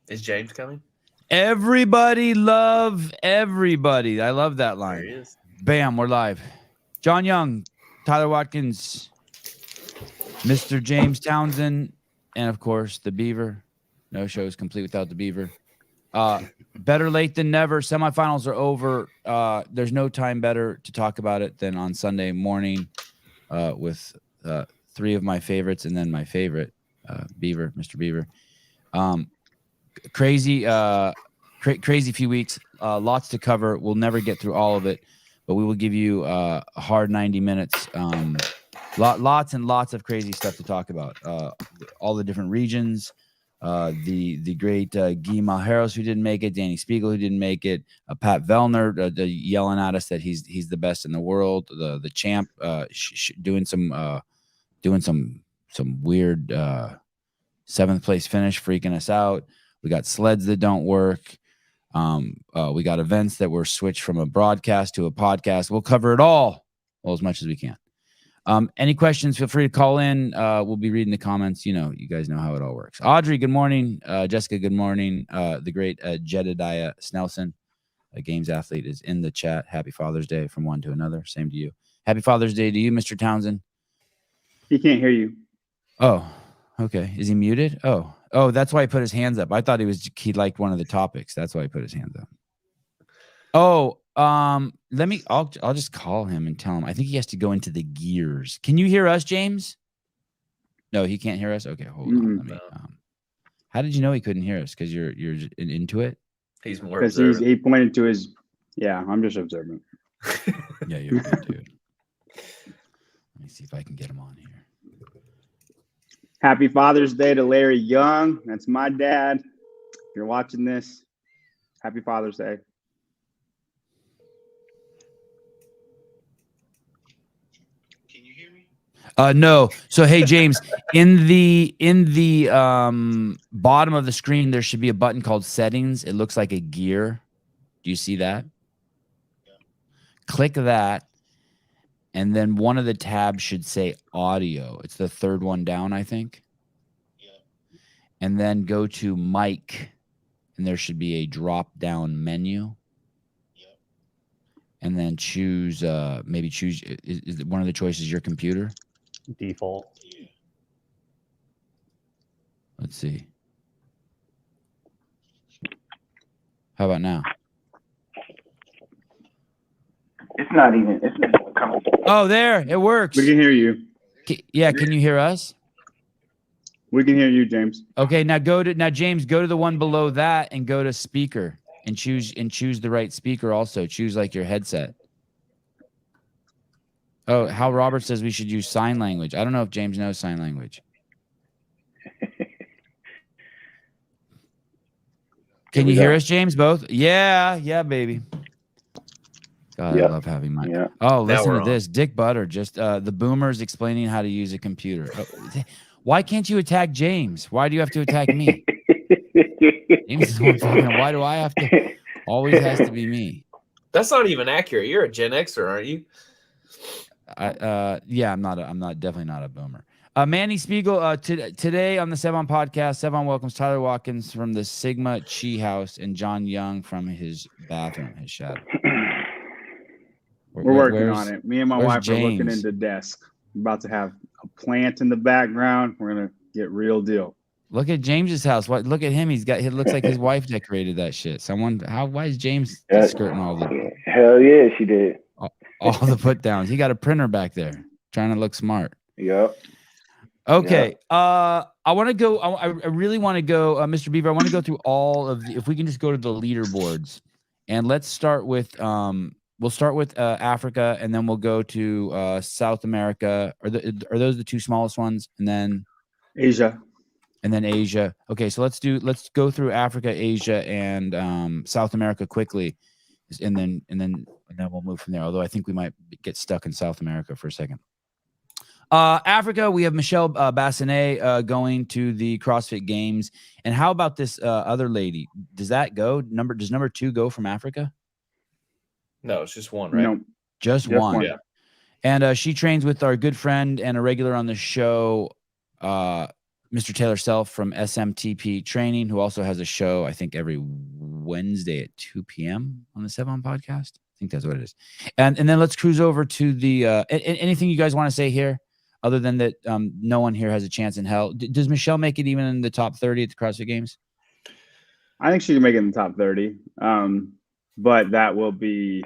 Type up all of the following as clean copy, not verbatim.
Is James coming? Everybody love everybody. I love that line. There he is. Bam, we're live. John Young, Tyler Watkins, Mr. James Townsend, and of course the Beaver. No show is complete without the Beaver. Better late than never. Semifinals are over. There's no time better to talk about it than on Sunday morning with three of my favorites and then my favorite, Beaver, Mr. Beaver. Crazy few weeks. Lots to cover. We'll never get through all of it, but we will give you a hard 90 minutes. Lots and lots of crazy stuff to talk about. All the different regions. The great Guilherme Malheiros who didn't make it, Danny Spiegel who didn't make it, Pat Vellner yelling at us that he's the best in the world, the champ doing some weird 7th place finish, freaking us out. We got sleds that don't work. We got events that were switched from a broadcast to a podcast. We'll cover it all as much as we can. Any questions, feel free to call in. We'll be reading the comments. You guys know how it all works. Audrey, good morning. Jessica, good morning. The great Jedediah Snelson, a games athlete, is in the chat. Happy Father's Day from one to another. Same to you. Happy Father's Day to you, Mr. Townsend. He can't hear you. Oh, okay. Is he muted? Oh, that's why he put his hands up. I thought he liked one of the topics. That's why he put his hands up. Oh, I'll just call him and tell him. I think he has to go into the gears. Can you hear us, James? No, he can't hear us. Okay, hold on. Let me, how did you know he couldn't hear us? Because you're into it. He's more because he pointed to his. Yeah, I'm just observant. Yeah, you're good, dude. Let me see if I can get him on here. Happy Father's Day to Larry Young. That's my dad. If you're watching this, happy Father's Day. Can you hear me? No. So hey, James, in the bottom of the screen there should be a button called Settings. It looks like a gear. Do you see that? Yeah. Click that, and then one of the tabs should say Audio. It's the third one down, I think. Yeah. And then go to Mic, and there should be a drop-down menu. Yeah. And then choose, is one of the choices your computer? Default. Yeah. Let's see. How about now? It's not even coming. Oh, there, it works. We can hear you. Yeah, can you hear us? We can hear you, James. Okay, now James, go to the one below that and go to speaker and choose the right speaker also. Choose like your headset. Oh, Hal Roberts says we should use sign language. I don't know if James knows sign language. Can you hear us, James, both? Yeah, baby. God, I love having my. Yeah. Oh, listen to on. this. Dick Butter, just the boomers explaining how to use a computer. Oh, why can't you attack James? Why do you have to attack me? James is the one talking. Why do I have to? Always has to be me. That's not even accurate. You're a Gen Xer, aren't you? Yeah, I'm definitely not a boomer. Manny Spiegel, today on the Sevan Podcast, Sevan welcomes Tyler Watkins from the Sigma Chi House and John Young from his bathroom, his shadow. We're working on it. Me and my wife are looking into the desk. We're about to have a plant in the background. We're gonna get real deal. Look at James's house. Look at him. It looks like his wife decorated that shit. Why is James skirting all the? Hell yeah, she did. All the put downs. He got a printer back there, trying to look smart. Yep. Okay. Yep. I want to go. I really want to go, Mr. Beaver. I want to go through all of if we can just go to the leaderboards, and let's start with we'll start with Africa, and then we'll go to South America. Are those the two smallest ones, and then Asia. And then Asia. Okay, so let's go through Africa, Asia, and South America quickly, and then we'll move from there. Although I think we might get stuck in South America for a second. Africa, we have Michelle Bassinet going to the CrossFit Games. And how about this other lady? Does that go? Does number 2 go from Africa? No, it's just one, right? No, just one. Yeah. And she trains with our good friend and a regular on the show, Mr. Taylor Self from SMTP Training, who also has a show, I think, every Wednesday at 2 p.m. on the Sevan Podcast. I think that's what it is. And then let's cruise over to the anything you guys want to say here, other than that no one here has a chance in hell. Does Michelle make it even in the top 30 at the CrossFit Games? I think she can make it in the top 30. But that will be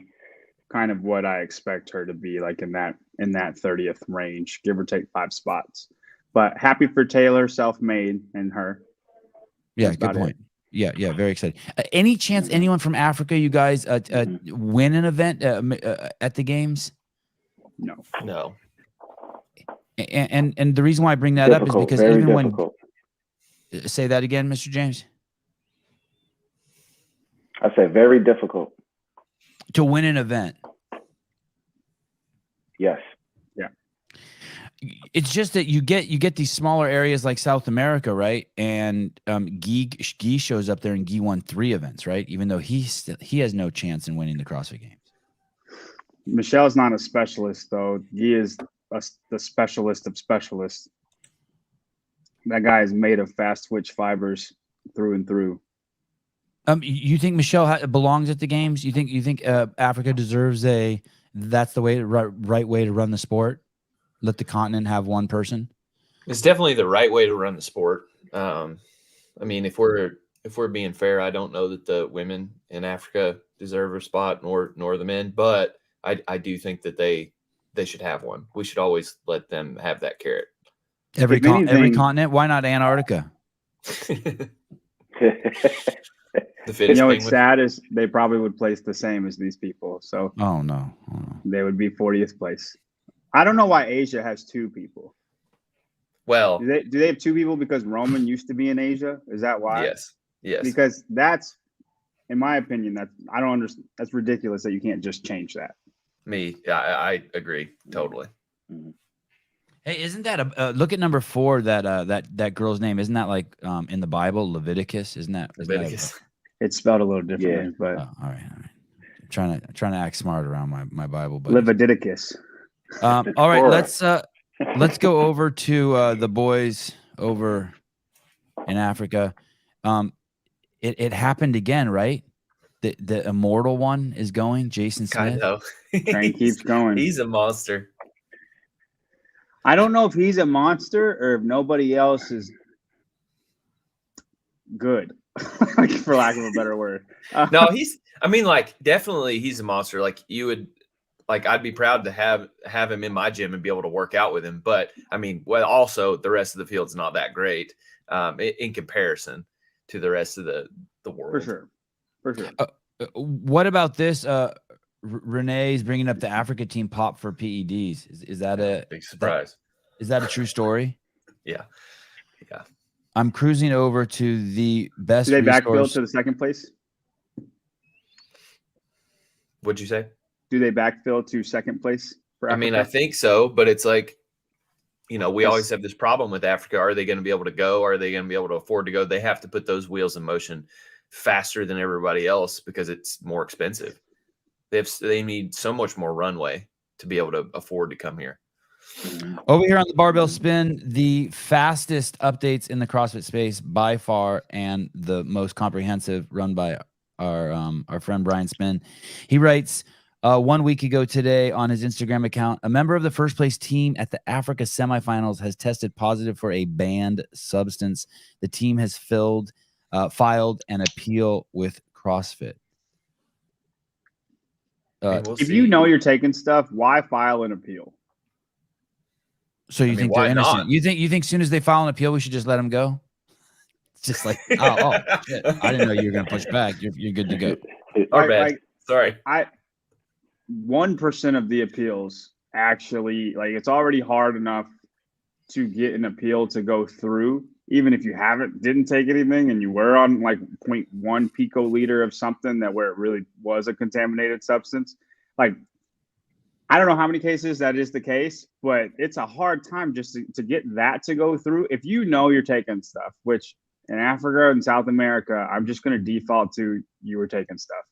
kind of what I expect her to be, like in that 30th range, give or take 5 spots. But happy for Taylor, self-made, and her. Yeah, good point. Yeah, very excited. Any chance anyone from Africa, you guys, win an event at the games? No. And the reason why I bring that up is because very even difficult. when say that again, Mr. James. I said very difficult. To win an event. Yes. Yeah. It's just that you get these smaller areas like South America, right? And Guy shows up there and Guy won 3 events, right? Even though he has no chance in winning the CrossFit Games. Michelle's not a specialist, though. He is the specialist of specialists. That guy is made of fast twitch fibers through and through. You think Michelle belongs at the games? You think Africa deserves that's the right way to run the sport? Let the continent have one person? It's definitely the right way to run the sport. I mean, if we're being fair, I don't know that the women in Africa deserve a spot, nor the men, but I do think that they should have one. We should always let them have that carrot. Every continent. Why not Antarctica? What's sad is they probably would place the same as these people. So oh no. They would be 40th place. I don't know why Asia has 2 people. Well, do they have 2 people because Roman used to be in Asia? Is that why? Yes. Because that's, in my opinion, I don't understand. That's ridiculous that you can't just change that. I agree totally. Hey, isn't that look at number 4? That girl's name, isn't that like in the Bible, Leviticus? Isn't that Leviticus? It's spelled a little differently, but all right. I'm trying to act smart around my Bible, but Leviticus. All right, let's go over to the boys over in Africa. It happened again, right? The immortal one is going, Jason Smith. I know. Train keeps going. He's a monster. I don't know if he's a monster or if nobody else is good, like, for lack of a better word. No, definitely he's a monster. Like I'd be proud to have him in my gym and be able to work out with him. But also the rest of the field's not that great in comparison to the rest of the world. For sure. What about this? Renee's bringing up the Africa team pop for PEDs. Is that a big surprise? Is that a true story? Yeah. I'm cruising over to the best. Do they backfill to the second place? What'd you say? Do they backfill to second place for Africa? I think so, but it's like, we always have this problem with Africa. Are they going to be able to go? Are they going to be able to afford to go? They have to put those wheels in motion faster than everybody else because it's more expensive. They need so much more runway to be able to afford to come here. Over here on the barbell spin, the fastest updates in the CrossFit space by far, and the most comprehensive, run by our friend Brian Spin. He writes, 1 week ago today on his Instagram account, a member of the first place team at the Africa semifinals has tested positive for a banned substance. The team has filed an appeal with CrossFit. If you know you're taking stuff, why file an appeal? So you think they're innocent? Not? You think as soon as they file an appeal, we should just let them go? It's just like, oh shit. I didn't know you were going to push back. You're good to go. Sorry. 1% of the appeals actually, it's already hard enough to get an appeal to go through, even if you didn't take anything and you were on 0.1 picoliter of something where it really was a contaminated substance. I don't know how many cases that is the case, but it's a hard time just to get that to go through. If you know you're taking stuff, which in Africa and South America, I'm just going to default to you were taking stuff.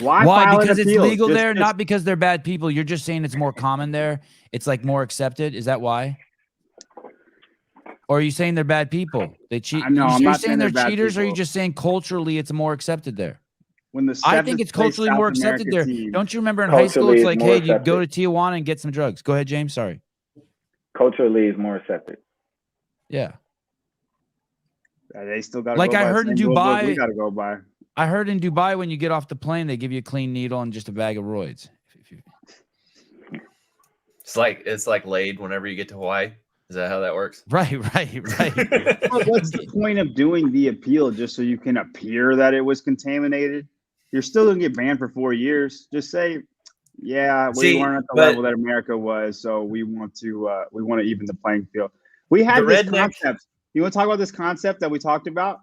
Why? Because it's legal there, not because they're bad people. You're just saying it's more common there. It's more accepted. Is that why? Or are you saying they're bad people? They cheat. No, I'm You're not saying they're bad cheaters, or are you people. just saying culturally it's more accepted there? When the I think it's seventh place culturally more South accepted America there. team- Don't you remember in high school? Culturally, It's it's like, more hey, you go to accepted. Tijuana and get some drugs. Go ahead, James. Sorry. Culturally is more accepted. Yeah. They still got to Like go I by heard the in same rules like we Dubai- got to go by. I heard in Dubai when you get off the plane, they give you a clean needle and just a bag of roids. It's like laid whenever you get to Hawaii. Is that how that works? Right. But what's the point of doing the appeal just so you can appear that it was contaminated? You're still going to get banned for 4 years. Just say, yeah, we See, weren't at the but- level that America was, so we want to even the playing field. We had The this redneck- concept. You want to talk about this concept that we talked about?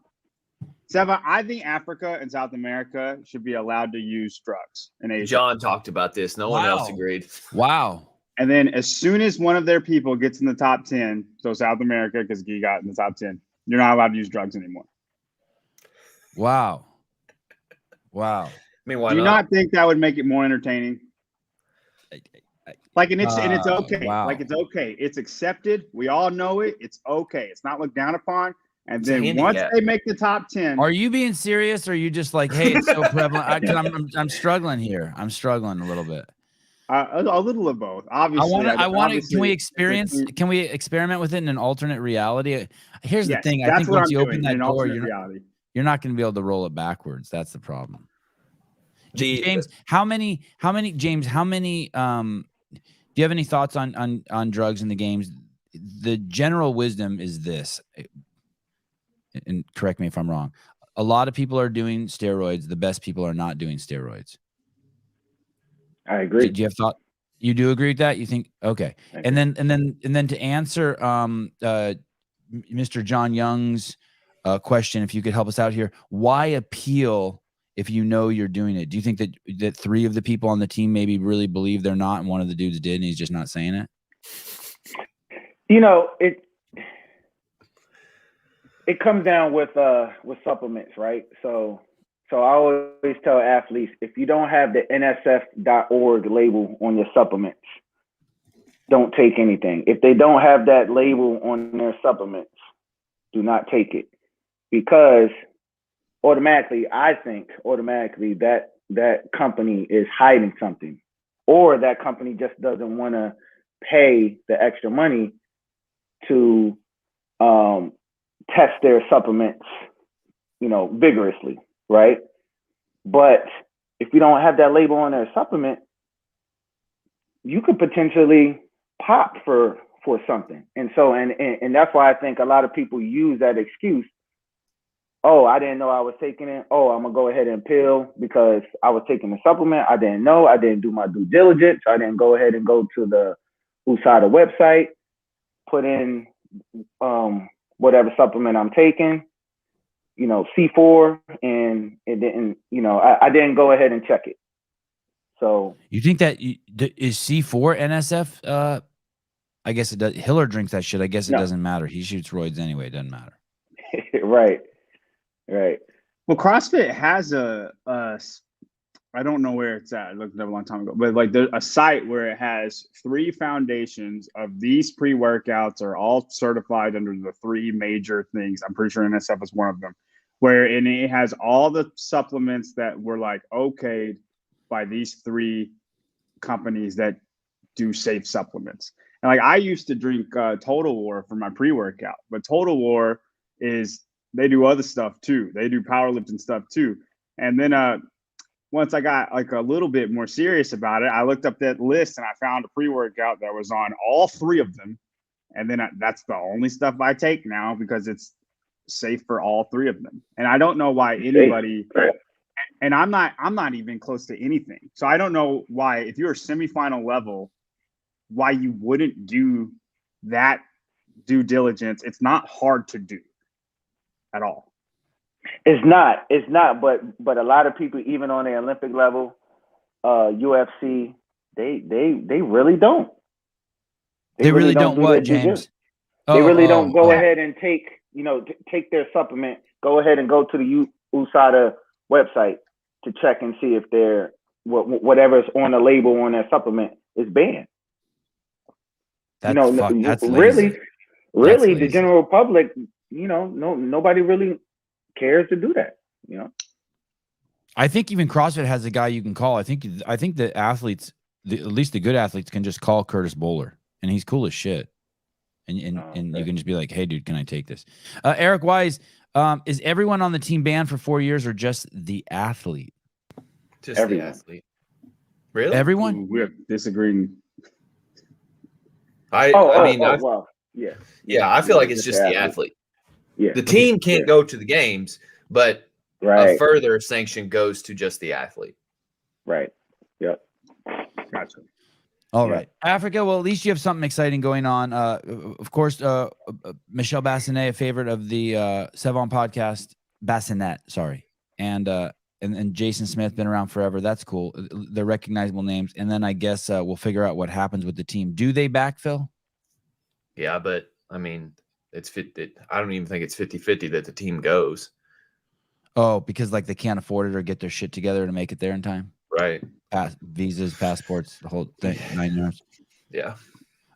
Sevan, I think Africa and South America should be allowed to use drugs in Asia. John talked about this. No one else Wow. agreed. Wow. And then as soon as one of their people gets in the top 10, so South America, because he got in the top 10, you're not allowed to use drugs anymore. Wow. I mean, why Do you not? not think that would make it more entertaining? Like, and it's okay. Wow. Like, it's okay. It's accepted. We all know it. It's okay. It's not looked down upon. And It's a then once handicap. they make the top 10, Are you being serious, or are you just like, hey, it's so prevalent? I'm struggling here. I'm struggling a little bit. a little of both. Obviously, I want to. obviously, Can we experience? Can we experiment with it in an alternate reality? Here's the yes, thing. I that's think what once I'm you open doing, that in door, alternate you're reality. not going to be able to roll it backwards. That's the problem. The- James, how many? Do you have any thoughts on drugs in the games? The general wisdom is this, and correct me if I'm wrong. A lot of people are doing steroids. The best people are not doing steroids. I agree. Do you have thought? You do agree with that? You think okay? I And then to answer Mr. John Young's question, if you could help us out here, why appeal if you know you're doing it? Do you think that 3 of the people on the team maybe really believe they're not, and one of the dudes did, and he's just not saying it? You know, it comes down with supplements, right? So I always tell athletes, if you don't have the NSF.org label on your supplements, don't take anything. If they don't have that label on their supplements, do not take it, because I think automatically that company is hiding something, or that company just doesn't want to pay the extra money to test their supplements, vigorously, right? But if you don't have that label on their supplement, you could potentially pop for something. And so, and that's why I think a lot of people use that excuse. Oh, I didn't know I was taking it. Oh, I'm gonna go ahead and pill because I was taking the supplement. I didn't know. I didn't do my due diligence. I didn't go ahead and go to the USADA website, put in whatever supplement I'm taking, C4, and it didn't, I didn't go ahead and check it. So You think that is C4 NSF? I guess it does. Hiller drinks that shit. I guess it No. doesn't matter. He shoots roids anyway. It doesn't matter. right. Well, CrossFit has I don't know where it's at. I looked it up a long time ago, but like there's a site where it has 3 foundations of these pre-workouts are all certified under the 3 major things. I'm pretty sure NSF is one of them, and it has all the supplements that were like okayed by these 3 companies that do safe supplements. And like I used to drink Total War for my pre-workout, but Total War they do other stuff too. They do powerlifting stuff too. And then once I got like a little bit more serious about it, I looked up that list and I found a pre-workout that was on all 3 of them. And then that's the only stuff I take now because it's safe for all 3 of them. And I don't know why anybody, and I'm not even close to anything. So I don't know why, if you're a semifinal level, why you wouldn't do that due diligence. It's not hard to do at all. It's not, but a lot of people, even on the Olympic level, UFC, they really don't. They really don't do what, their due James? diligence. They really don't go ahead and take their supplement, go ahead and go to the USADA website to check and see if they're whatever's on the label on their supplement is banned. That's really, Really, That's the general public, nobody really cares to do that. I think even CrossFit has a guy you can call. I think the athletes, at least the good athletes, can just call Curtis Bowler, and he's cool as shit. And you can just be like, hey, dude, can I take this? Eric Wise, is everyone on the team banned for 4 years or just the athlete? Just Everyone. the athlete. Really? Everyone? We're disagreeing. Well, yeah. Yeah, I feel like it's just the athlete. Yeah. The team can't go to the games, but a Right. further sanction goes to just the athlete. Right. Yep. Gotcha. All Yeah. right. Africa, well, at least you have something exciting going on. Of course, Michelle Bassinet, a favorite of the Sevan Podcast, Bassinet, sorry. And Jason Smith, been around forever. That's cool. They're recognizable names. And then I guess we'll figure out what happens with the team. Do they backfill? Yeah, but I mean, I don't even think it's 50-50 that the team goes. Oh, because like they can't afford it or get their shit together to make it there in time? Right. Visas, passports, the whole thing, 9 years. Yeah.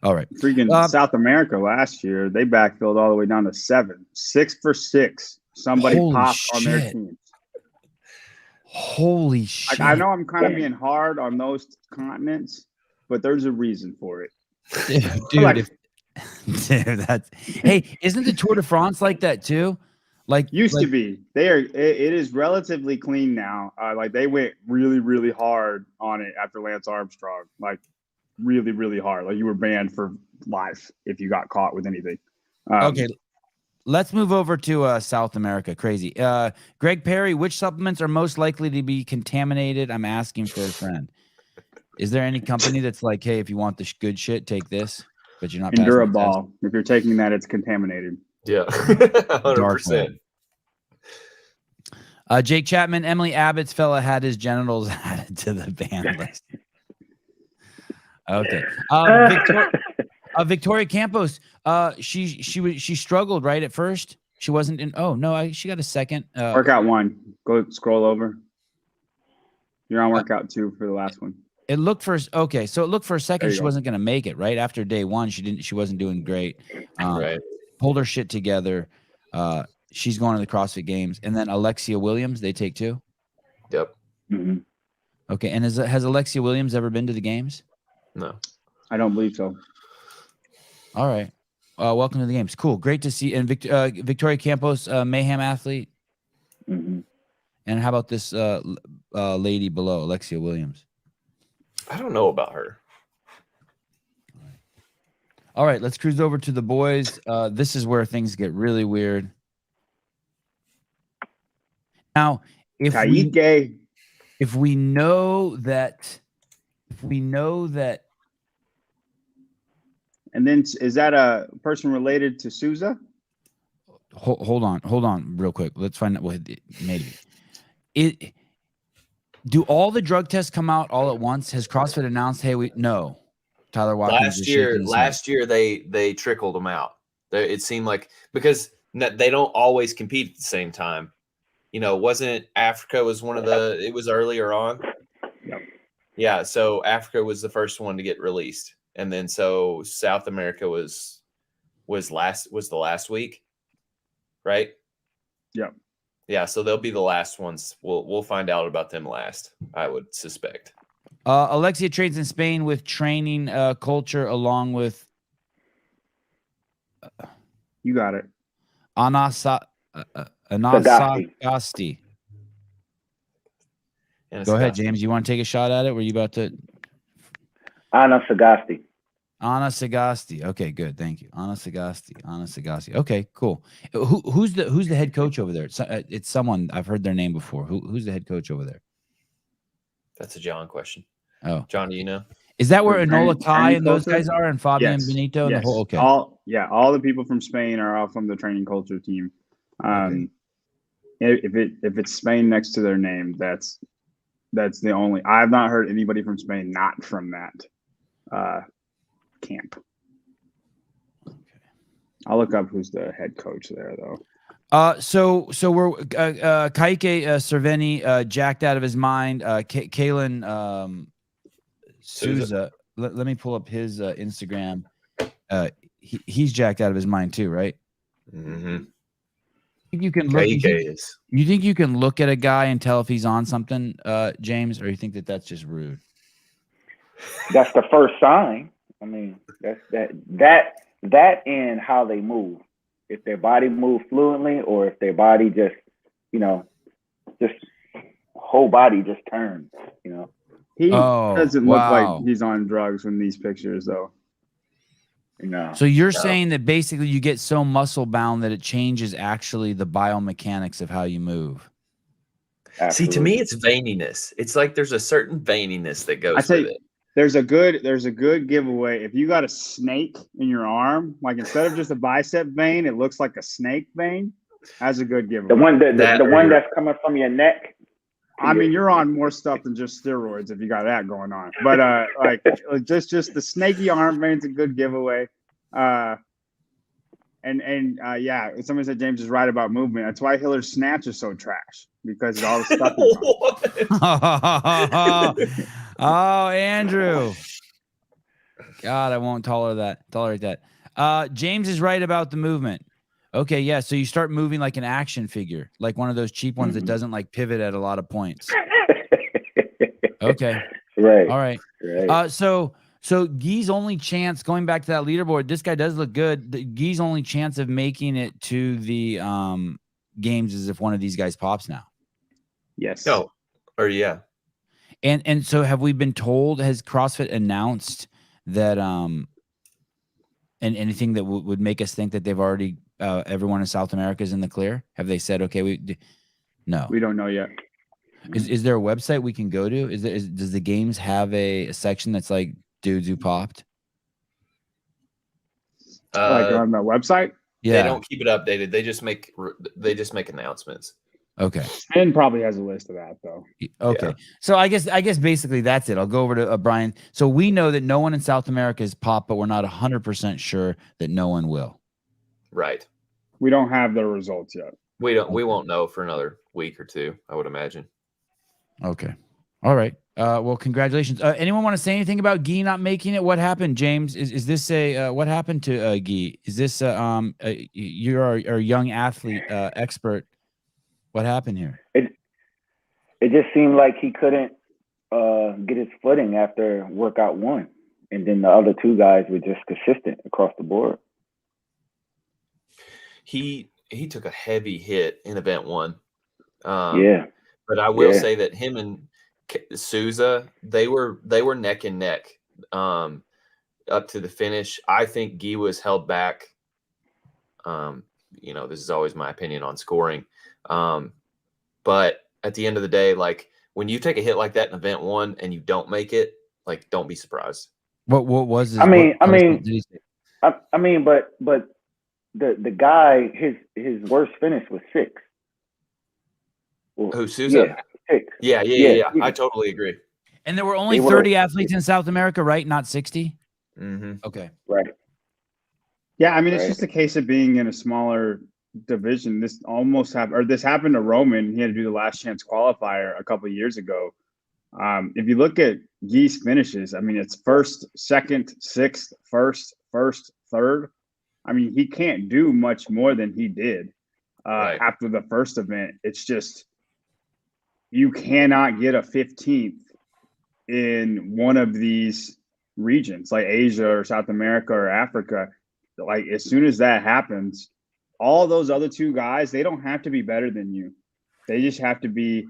All right. Freaking South America last year, they backfilled all the way down to 7. 6 for 6. Somebody Holy popped on their shit. team. Holy shit. I know I'm kind of being hard on those continents, but there's a reason for it. Dude, Like- dude, that's hey, isn't the Tour de France like that too? Like Used to be. It is relatively clean now. Like they went really, really hard on it after Lance Armstrong. Like really, really hard. Like you were banned for life if you got caught with anything. Okay, let's move over to South America. Crazy. Greg Perry, which supplements are most likely to be contaminated? I'm asking for a friend. Is there any company that's like, hey, if you want the good shit, take this, but you're not passing the test? Enduraball. If you're taking that, it's contaminated. Yeah. 100%. Jake Chapman, Emily Abbott's fella had his genitals added to the ban list. Okay. Victoria Campos, she struggled right at first. She wasn't in. Oh no, she got a second. Workout 1. Go scroll over. You're on workout 2 for the last one. It looked for okay. So it looked for a second There you she go. wasn't going to make it. Right after day 1, she wasn't doing great. Right. Pulled her shit together. She's going to the CrossFit Games, and then Alexia Williams. They take 2. Yep. Mhm. Okay, and has Alexia Williams ever been to the games? No. I don't believe so. All right. Welcome to the games. Cool. Great to see. And Victoria Campos, Mayhem athlete. Mhm. And how about this lady below, Alexia Williams? I don't know about her. All right, let's cruise over to the boys. This is where things get really weird. Now, if we know that, And then is that a person related to Souza? hold on, real quick. Let's find out what maybe do all the drug tests come out all at once? Has CrossFit announced, hey, no? Tyler Watkins Last year they trickled them out. It seemed like because they don't always compete at the same time. Wasn't Africa was one of it was earlier on. Yep. Yeah, so Africa was the first one to get released, and then so South America was the last week, right? Yep. Yeah, so they'll be the last ones. We'll find out about them last, I would suspect. Alexia trains in Spain with training culture along with You got it. Anasagasti. Go ahead, James. You want to take a shot at it? Were you about to? Anna Sagasti. Anna Sagasti. Okay, good. Thank you. Anna Sagasti. Okay, cool. Who's the head coach over there? It's someone I've heard their name before. Who's the head coach over there? That's a John question. Oh, John, do you know? is that where Training Enola Kai and those culture? guys are, and Fabian Yes. Benito and Yes. the whole? Okay. All the people from Spain are all from the training culture team. If it's Spain next to their name, that's the only. I've not heard anybody from Spain not from that camp. I'll look up who's the head coach there, though. So we're Kaike Cerveni jacked out of his mind. Kalen Souza. Let me pull up his Instagram. he's jacked out of his mind too, right? Mm-hmm. You can look. is. You think you can look at a guy and tell if he's on something, James, or you think that that's just rude? That's the first sign. I mean, that and how they move. If their body moves fluently, or if their body just whole body just turns. He doesn't look wow. like he's on drugs from these pictures, though. So you're saying that basically you get so muscle bound that it changes actually the biomechanics of how you move. Absolutely. See, to me, it's veininess. It's like there's a certain veininess that goes with it. There's a good giveaway. If you got a snake in your arm, like instead of just a bicep vein, it looks like a snake vein. That's a good giveaway. The one the one that's coming from your neck. I mean, you're on more stuff than just steroids if you got that going on. But like just the snaky arm vein's a good giveaway. Yeah, somebody said James is right about movement. That's why Hiller's snatch is so trash, because all the stuff he's on. Oh, Andrew. God, I won't tolerate that. James is right about the movement. Okay, yeah. So you start moving like an action figure, like one of those cheap ones that doesn't like pivot at a lot of points. Okay. Right. All right. So Guy's only chance, going back to that leaderboard, this guy does look good. Guy's only chance of making it to the games is if one of these guys pops now. Yes. No. Or yeah. And so have we been told, has CrossFit announced that and anything that would make us think that they've already everyone in South America is in the clear? Have they said, okay, no, we don't know yet. Is there a website we can go to? Does the games have a section that's like dudes who popped? Like on the website? Yeah. They don't keep it updated. They just make announcements. Okay. And probably has a list of that though. Okay. Yeah. So I guess basically that's it. I'll go over to Brian. So we know that no one in South America is popped, but we're not 100% sure that no one will. Right. We don't have the results yet. We won't know for another week or two, I would imagine. Okay. All right. Well, congratulations. Anyone want to say anything about Guy not making it? What happened, James? Is this what happened to Guy? Is this you're our young athlete expert? What happened here? It just seemed like he couldn't get his footing after workout one, and then the other two guys were just consistent across the board. He took a heavy hit in event one. Yeah. But I will say that him and Souza, they were neck and neck up to the finish. I think Guy was held back. This is always my opinion on scoring. But at the end of the day, like when you take a hit like that in event one and you don't make it, like don't be surprised. What was his, but the guy, his worst finish was 6. Who, Souza? Yeah, 6. Yeah. I totally agree. And there were only 30 athletes in South America, right? Not 60? Mm-hmm. Okay. Right. Yeah, I mean, it's just a case of being in a smaller division. This happened to Roman. He had to do the last chance qualifier a couple of years ago. If you look at Guy's finishes, I mean, it's first, second, sixth, first, third. I mean, he can't do much more than he did after the first event. It's just you cannot get a 15th in one of these regions like Asia or South America or Africa. Like as soon as that happens, all those other two guys, they don't have to be better than you. They just have to be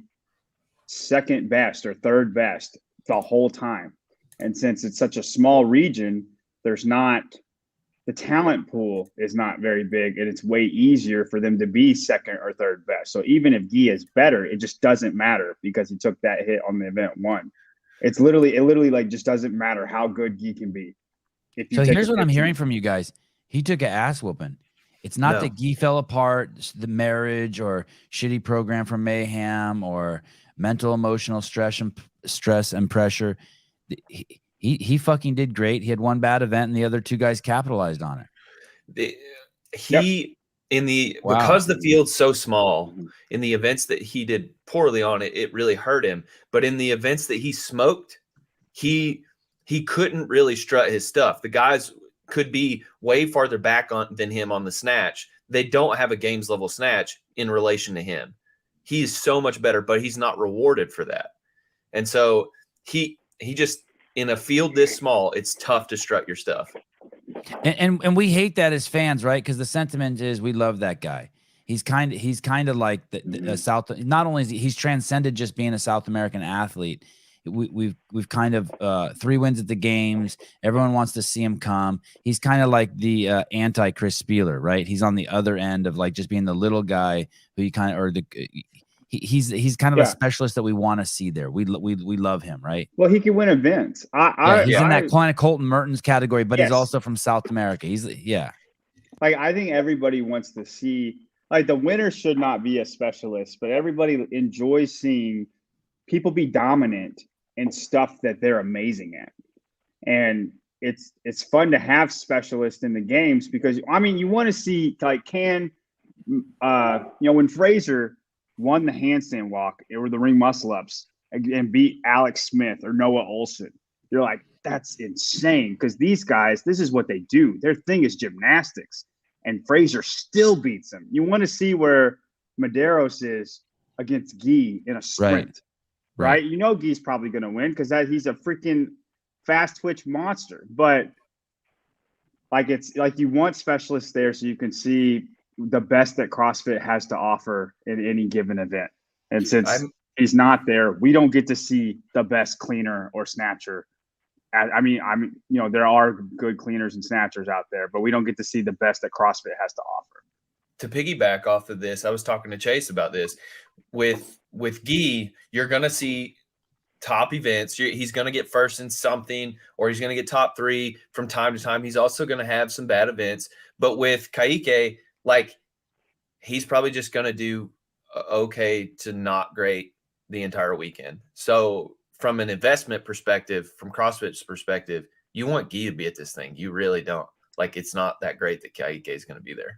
second best or third best the whole time. And since it's such a small region, the talent pool is not very big, and it's way easier for them to be second or third best. So even if Guy is better, it just doesn't matter because he took that hit on the event one. It literally like just doesn't matter how good Guy can be. So here's what I'm hearing from you guys. He took an ass whooping. It's not that Guy fell apart, the marriage or shitty program from Mayhem or mental emotional stress and pressure. He fucking did great. He had one bad event and the other two guys capitalized on it. Because the field's so small, in the events that he did poorly on it really hurt him. But in the events that he smoked, he couldn't really strut his stuff. The guys could be way farther back than him on the snatch. They don't have a games level snatch in relation to him. He is so much better, but he's not rewarded for that. And so he just, in a field this small, it's tough to strut your stuff. And we hate that as fans, right? Because the sentiment is we love that guy. He's kind of like the South. Not only is he's transcended just being a South American athlete. We've kind of 3 wins at the games. Everyone wants to see him come. He's kind of like the anti Chris Spieler, right? He's on the other end of like just being the little guy who you kind of, or he's kind of a specialist that we want to see there. We love him, right? Well, he can win events. He's in that kind of Colton Mertens category, but he's Yes. also from South America. Like, I think everybody wants to see, like, the winner should not be a specialist, but everybody enjoys seeing people be dominant in stuff that they're amazing at. And it's fun to have specialists in the games because, I mean, you want to see, like, when Fraser won the handstand walk or the ring muscle ups and beat Alex Smith or Noah Olson, you're like, that's insane, because these guys, this is what they do. Their thing is gymnastics, and Fraser still beats them. You want to see where Medeiros is against Guy in a sprint, right? You know Guy's probably going to win because he's a freaking fast twitch monster. But like, it's like you want specialists there so you can see the best that CrossFit has to offer in any given event. And since he's not there, we don't get to see the best cleaner or snatcher. I mean, there are good cleaners and snatchers out there, but we don't get to see the best that CrossFit has to offer. To piggyback off of this, I was talking to Chase about this. With Guy, you're going to see top events. He's going to get first in something, or he's going to get top 3 from time to time. He's also going to have some bad events. But with Kaique, like, he's probably just going to do okay to not great the entire weekend. So from an investment perspective, from CrossFit's perspective, you want Guy to be at this thing. You really don't. Like, it's not that great that Kaique is going to be there.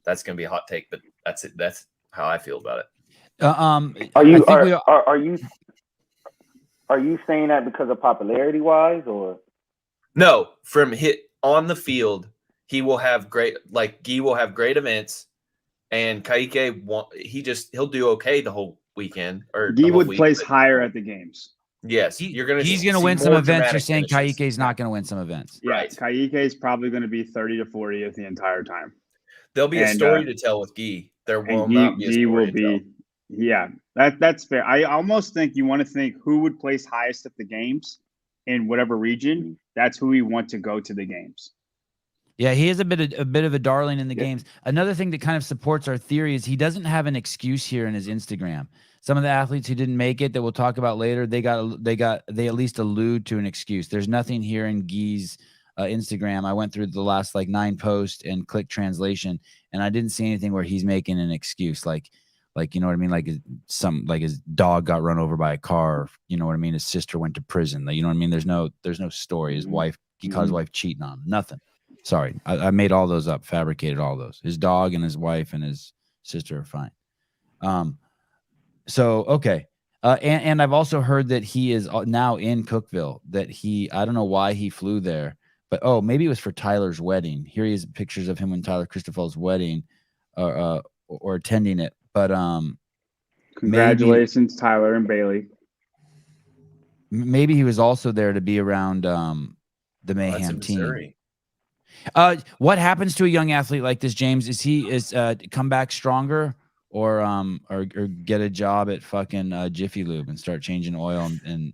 That's going to be a hot take, but that's it. That's how I feel about it. Are you saying that because of popularity wise, or no? From hit on the field, he will have great. Like, Guy will have great events, and Kaique he'll do okay the whole weekend. Or Guy would place higher at the games. Yes, he's going to win some events. You're saying Kaique is not going to win some events, right? Kaique is probably going to be 30 to 40 the entire time. There'll be a story to tell with Guy. There will not be a story to tell. Yeah, that's fair. I almost think you want to think who would place highest at the games in whatever region. That's who we want to go to the games. Yeah, he is a bit of a darling in the games. Another thing that kind of supports our theory is he doesn't have an excuse here in his Instagram. Some of the athletes who didn't make it that we'll talk about later, they at least allude to an excuse. There's nothing here in Guy's Instagram. I went through the last 9 posts and clicked translation, and I didn't see anything where he's making an excuse. Like, you know what I mean? Like his dog got run over by a car. You know what I mean? His sister went to prison. You know what I mean? There's no story. His wife, he caught his wife cheating on him. Nothing. Sorry. I made all those up, fabricated all those. His dog and his wife and his sister are fine. So, okay. And I've also heard that he is now in Cookeville, that I don't know why he flew there, but maybe it was for Tyler's wedding. Here he is, pictures of him when Tyler Christopher's wedding or attending it. But congratulations, Tyler and Bailey. Maybe he was also there to be around the Mayhem team. What happens to a young athlete like this, James? Is he come back stronger, or get a job at fucking Jiffy Lube and start changing oil and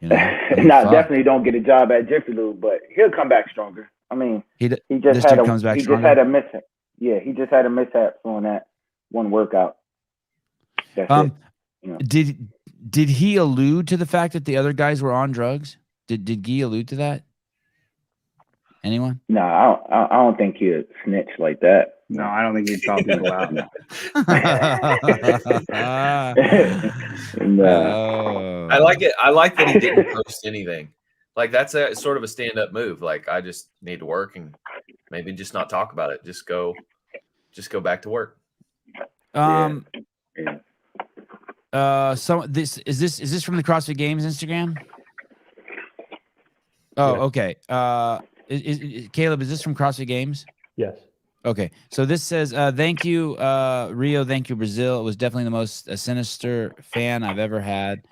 you know? Definitely don't get a job at Jiffy Lube, but he'll come back stronger. I mean, he just had a mishap. Yeah, he just had a mishap on that one workout. That's it. You know. Did he allude to the fact that the other guys were on drugs? Did Guy allude to that? Anyone? No, I don't think he'd snitch like that. No, I don't think he'd call people out. No. I like it. I like that he didn't post anything. Like, that's a sort of a stand-up move. Like, I just need to work and maybe just not talk about it. Just go back to work. So is this from the CrossFit Games Instagram? Oh, Yeah. okay. Caleb, is this from CrossFit Games? Yes. Okay. So this says, thank you, Rio. Thank you, Brazil. It was definitely the most sinister fan I've ever had.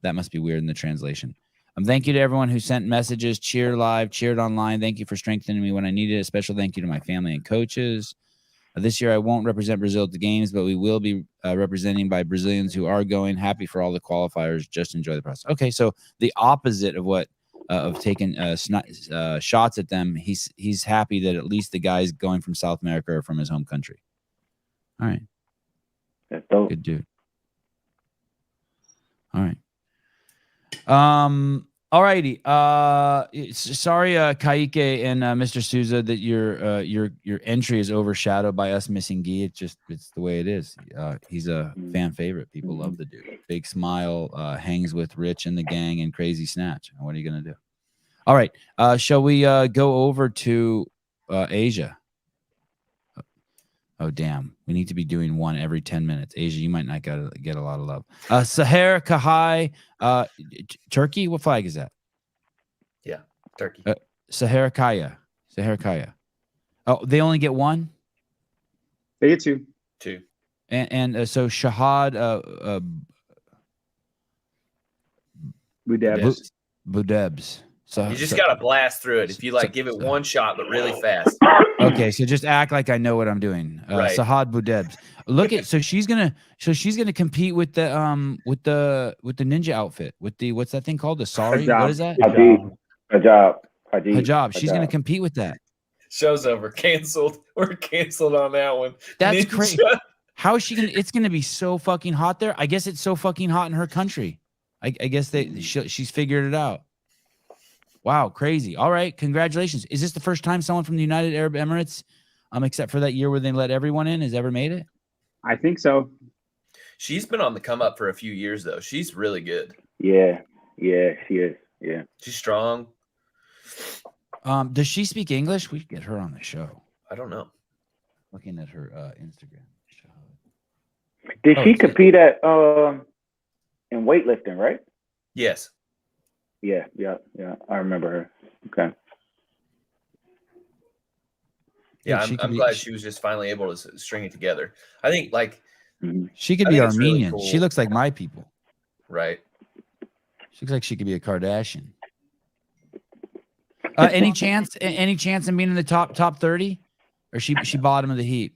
That must be weird in the translation. Thank you to everyone who sent messages, cheered live, cheered online. Thank you for strengthening me when I needed it. A special thank you to my family and coaches. This year, I won't represent Brazil at the games, but we will be representing by Brazilians who are going. Happy for all the qualifiers. Just enjoy the process. Okay, so the opposite of what of taking shots at them. He's happy that at least the guys going from South America are from his home country. All right, That's dope. good dude. All right. All righty. Sorry, Kaike and Mr. Souza, that your entry is overshadowed by us missing Guy. It's the way it is. He's a fan favorite. People love the dude. Big smile, hangs with Rich and the gang, and crazy snatch. What are you gonna do? All right. Shall we go over to Asia? Oh, damn. We need to be doing one every 10 minutes. Asia, you might not get a lot of love. Sahar Kahai, Turkey? What flag is that? Yeah, Turkey. Sahar Kaya. Oh, they only get one? They get two. Two. And so Shahad Budebs. So You just got to blast through it. If you give it one shot, but really fast. Okay, so just act like I know what I'm doing. Right. Sahad Budebs. Look at so she's gonna compete with the ninja outfit with the what's that thing called? The sari? Hijab. What is that? Hijab. She's gonna compete with that. Show's over. Canceled. We're canceled on that one. That's Ninja. crazy. How is she gonna? It's gonna be so fucking hot there. I guess it's so fucking hot in her country. I guess she's figured it out. Wow, crazy. All right, congratulations. Is this the first time someone from the United Arab Emirates, except for that year where they let everyone in, has ever made it? I think so. She's been on the come up for a few years though. She's really good. Yeah, she is. Yeah. She's strong. Does she speak English? We should get her on the show. I don't know. Looking at her Instagram. Did she compete at in weightlifting, right? Yes. Yeah. I remember her. Okay. Yeah, she I'm glad she was just finally able to string it together. I think she could I be think it's really Armenian. cool. She looks like my people. Right. She looks like she could be a Kardashian. Any chance in being in the top 30? Or she bottom of the heap?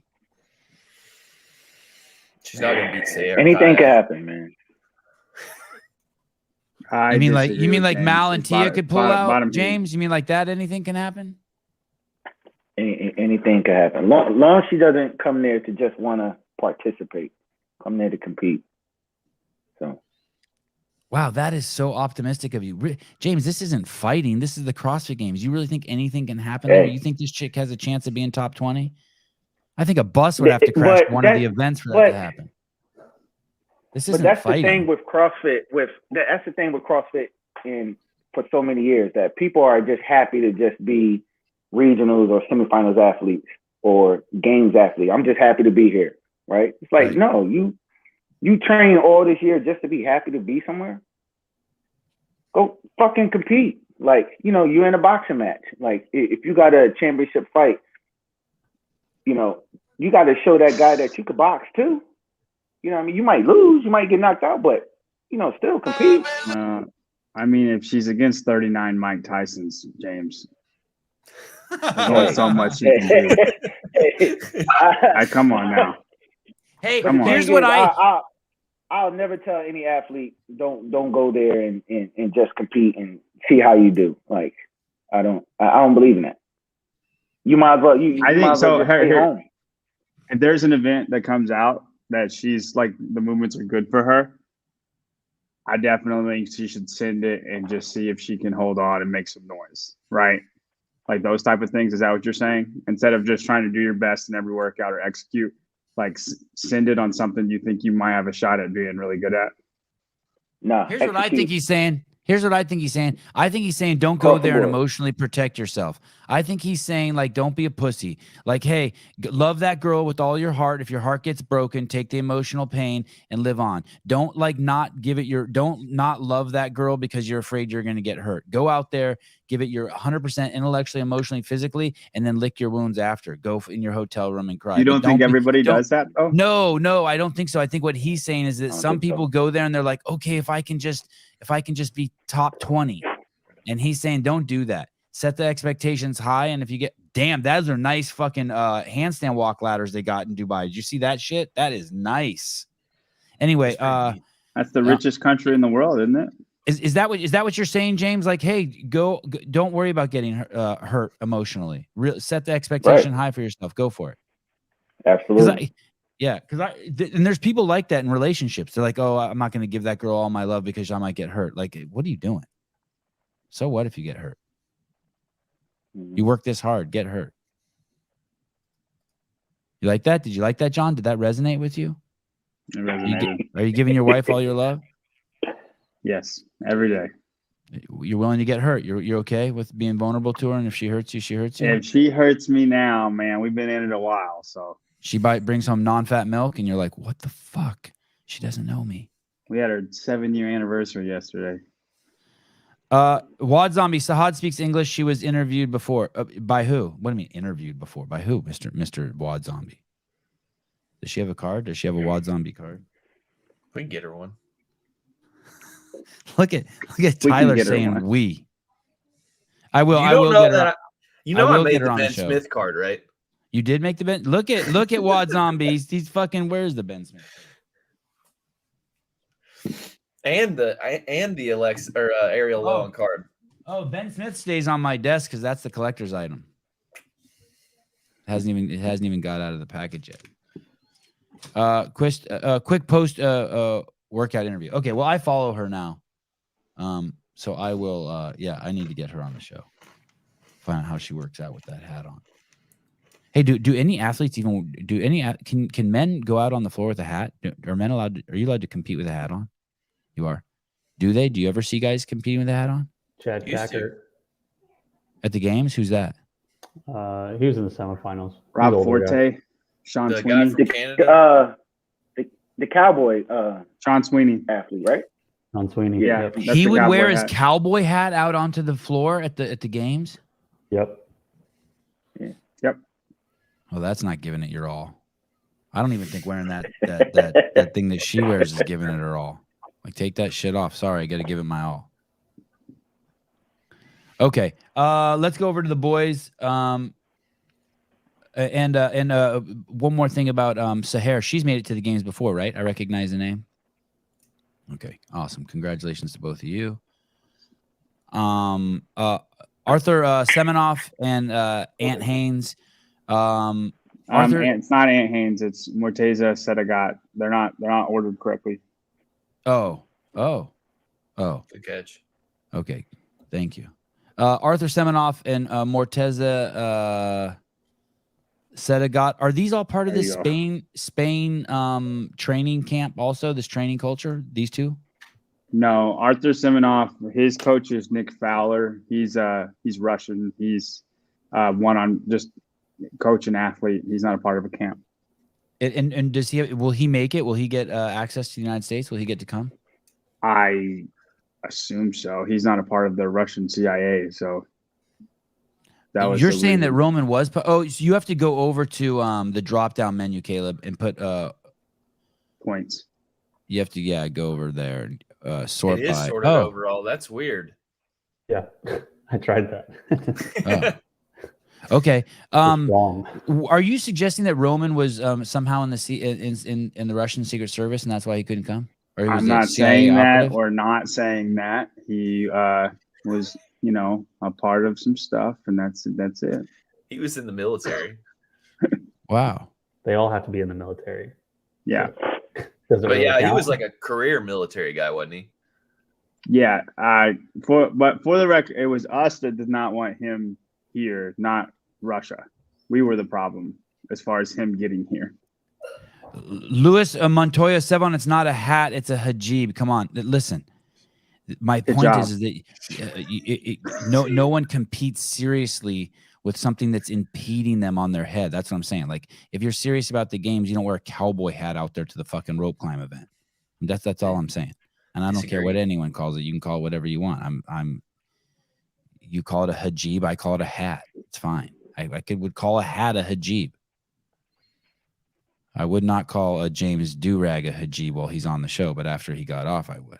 She's not gonna beat Sarah. Anything can happen, man. You mean like Mal and Tia could pull out, bottom James? You mean like that? Anything can happen? Anything can happen. Long as she doesn't come there to just want to participate. Come there to compete. So. Wow, that is so optimistic of you. James, this isn't fighting. This is the CrossFit Games. You really think anything can happen there? You think this chick has a chance of being top 20? I think a bus would have to crash one of the events for that to happen. This isn't fighting. The thing with CrossFit. That's the thing with CrossFit for so many years, that people are just happy to just be regionals or semifinals athletes or games athletes. I'm just happy to be here, right? It's like, no, you train all this year just to be happy to be somewhere. Go fucking compete. Like, you're in a boxing match. Like, if you got a championship fight, you got to show that guy that you could box too. You know what I mean? You might lose, you might get knocked out, but, still compete. I mean, if she's against 39 Mike Tyson's, James, there's only so much you can do. Come on now. Hey, Come on. here's what I'll never tell any athlete, don't go there and just compete and see how you do. Like, I don't believe in that. You might as well. I think so. Stay home. If there's an event that comes out that she's like, the movements are good for her, I definitely think she should send it and just see if she can hold on and make some noise, right? Like those type of things. Is that what you're saying? Instead of just trying to do your best in every workout or execute, like send it on something you think you might have a shot at being really good at. No. Here's what I think he's saying. I think he's saying don't go there and emotionally protect yourself. I think he's saying, like, don't be a pussy. Like, hey, love that girl with all your heart. If your heart gets broken, take the emotional pain and live on. Don't not love that girl because you're afraid you're going to get hurt. Go out there, give it your 100% intellectually, emotionally, physically, and then lick your wounds after. Go in your hotel room and cry. You don't think everybody does that though? No, I don't think so. I think what he's saying is that some people go there and they're like, okay, if I can just be top 20. And he's saying, don't do that. Set the expectations high. And if you get, damn, those are nice fucking handstand walk ladders they got in Dubai. Did you see that shit? That is nice. Anyway, that's the richest country in the world, isn't it? Is that what you're saying, James? Like, hey, don't worry about getting hurt emotionally. Set the expectation high for yourself. Go for it. Absolutely. And there's people like that in relationships. They're like, oh, I'm not going to give that girl all my love because I might get hurt. Like, what are you doing? So what if you get hurt? You work this hard, get hurt. You like that? Did you like that, John? Did that resonate with you? It resonated. Are you giving your wife all your love? Yes, every day. You're willing to get hurt. You're okay with being vulnerable to her, and if she hurts you, she hurts you. If she hurts me now, man, we've been in it a while. So she brings home non-fat milk, and you're like, what the fuck? She doesn't know me. We had our 7-year anniversary yesterday. Wad Zombie, Sahad speaks English. She was interviewed before. By who? What do you mean interviewed before? By who, Mr. Wad Zombie? Does she have a card? Does she have a Wad Zombie card? We can get her one. Look at Tyler saying we. I will. I will get her. I made the Ben Smith card, right? You did make the Ben. Look at Wad Zombies. He's fucking. Where's the Ben Smith? And the Alex or Ariel Lowen card. Oh, Ben Smith stays on my desk because that's the collector's item. It hasn't even got out of the package yet. Quick post workout interview. Okay, well I follow her now. So I will. I need to get her on the show. Find out how she works out with that hat on. Hey, do any athletes even can men go out on the floor with a hat? Are men allowed? Are you allowed to compete with a hat on? You are. Do they? Do you ever see guys competing with a hat on? Chad Packer. At the games? Who's that? He was in the semifinals. Rob Forte, Sean the Sweeney. guy from Canada. The cowboy Sean Sweeney. athlete, right? Sean Sweeney. Yeah. Yep. That's He the would wear cowboy his hat. cowboy hat out onto the floor at the games? Yep. Yep. Oh, that's not giving it your all. I don't even think wearing that thing that she wears is giving it her all. Like, take that shit off. Sorry, I got to give it my all. Okay, let's go over to the boys. And one more thing about Sahar. She's made it to the games before, right? I recognize the name. Okay, awesome. Congratulations to both of you. Arthur Semenoff and Ant Haynes. Arthur, It's not Ant Haynes. It's Morteza Sedagat. They're not ordered correctly. Oh. Good catch. Okay, thank you. Arthur Semenoff and Morteza Sedagat. Are these all part of this Spain training camp also, this training culture, these two? No, Arthur Semenoff, his coach is Nick Fowler. He's Russian. He's one on just coach and athlete. He's not a part of a camp. And does he? Will he make it? Will he get access to the United States? Will he get to come? I assume so. He's not a part of the Russian CIA, so that was. You're saying that Roman was. So you have to go over to the drop-down menu, Caleb, and put points. You have to go over there and sort by. It is sorted overall. That's weird. Yeah, I tried that. Okay. Wrong. Are you suggesting that Roman was somehow in the Russian Secret Service and that's why he couldn't come? Or I'm not saying that or not saying that. He was, a part of some stuff, and that's it. He was in the military. Wow. They all have to be in the military. Yeah. Does it But really yeah, he count? was like a career military guy, wasn't he? Yeah. For the record, it was us that did not want him here, not Russia. We were the problem as far as him getting here. Luis Montoya Sevan, it's not a hat, it's a hijab. Come on, listen. My point is that no one competes seriously with something that's impeding them on their head. That's what I'm saying. Like, if you're serious about the games, you don't wear a cowboy hat out there to the fucking rope climb event. That's all I'm saying. And I don't care what anyone calls it. You can call it whatever you want. You call it a hijab. I call it a hat. It's fine. I would call a hat a hijab. I would not call a James Durag a hijab while he's on the show, but after he got off, I would.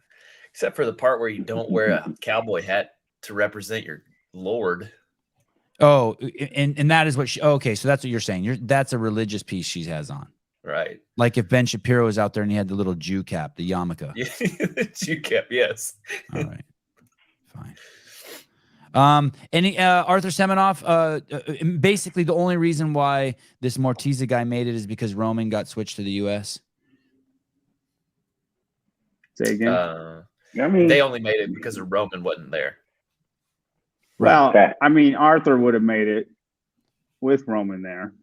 Except for the part where you don't wear a cowboy hat to represent your Lord. Oh, and that is what she. Okay, so that's what you're saying. That's a religious piece she has on. Right. Like if Ben Shapiro was out there and he had the little Jew cap, the yarmulke. Yeah, Jew cap, yes. All right, fine. Any Arthur Semenoff? Basically, the only reason why this Mortiza guy made it is because Roman got switched to the U.S. Say again. I mean, They only made it because of Roman wasn't there. Well, Okay. I mean, Arthur would have made it with Roman there.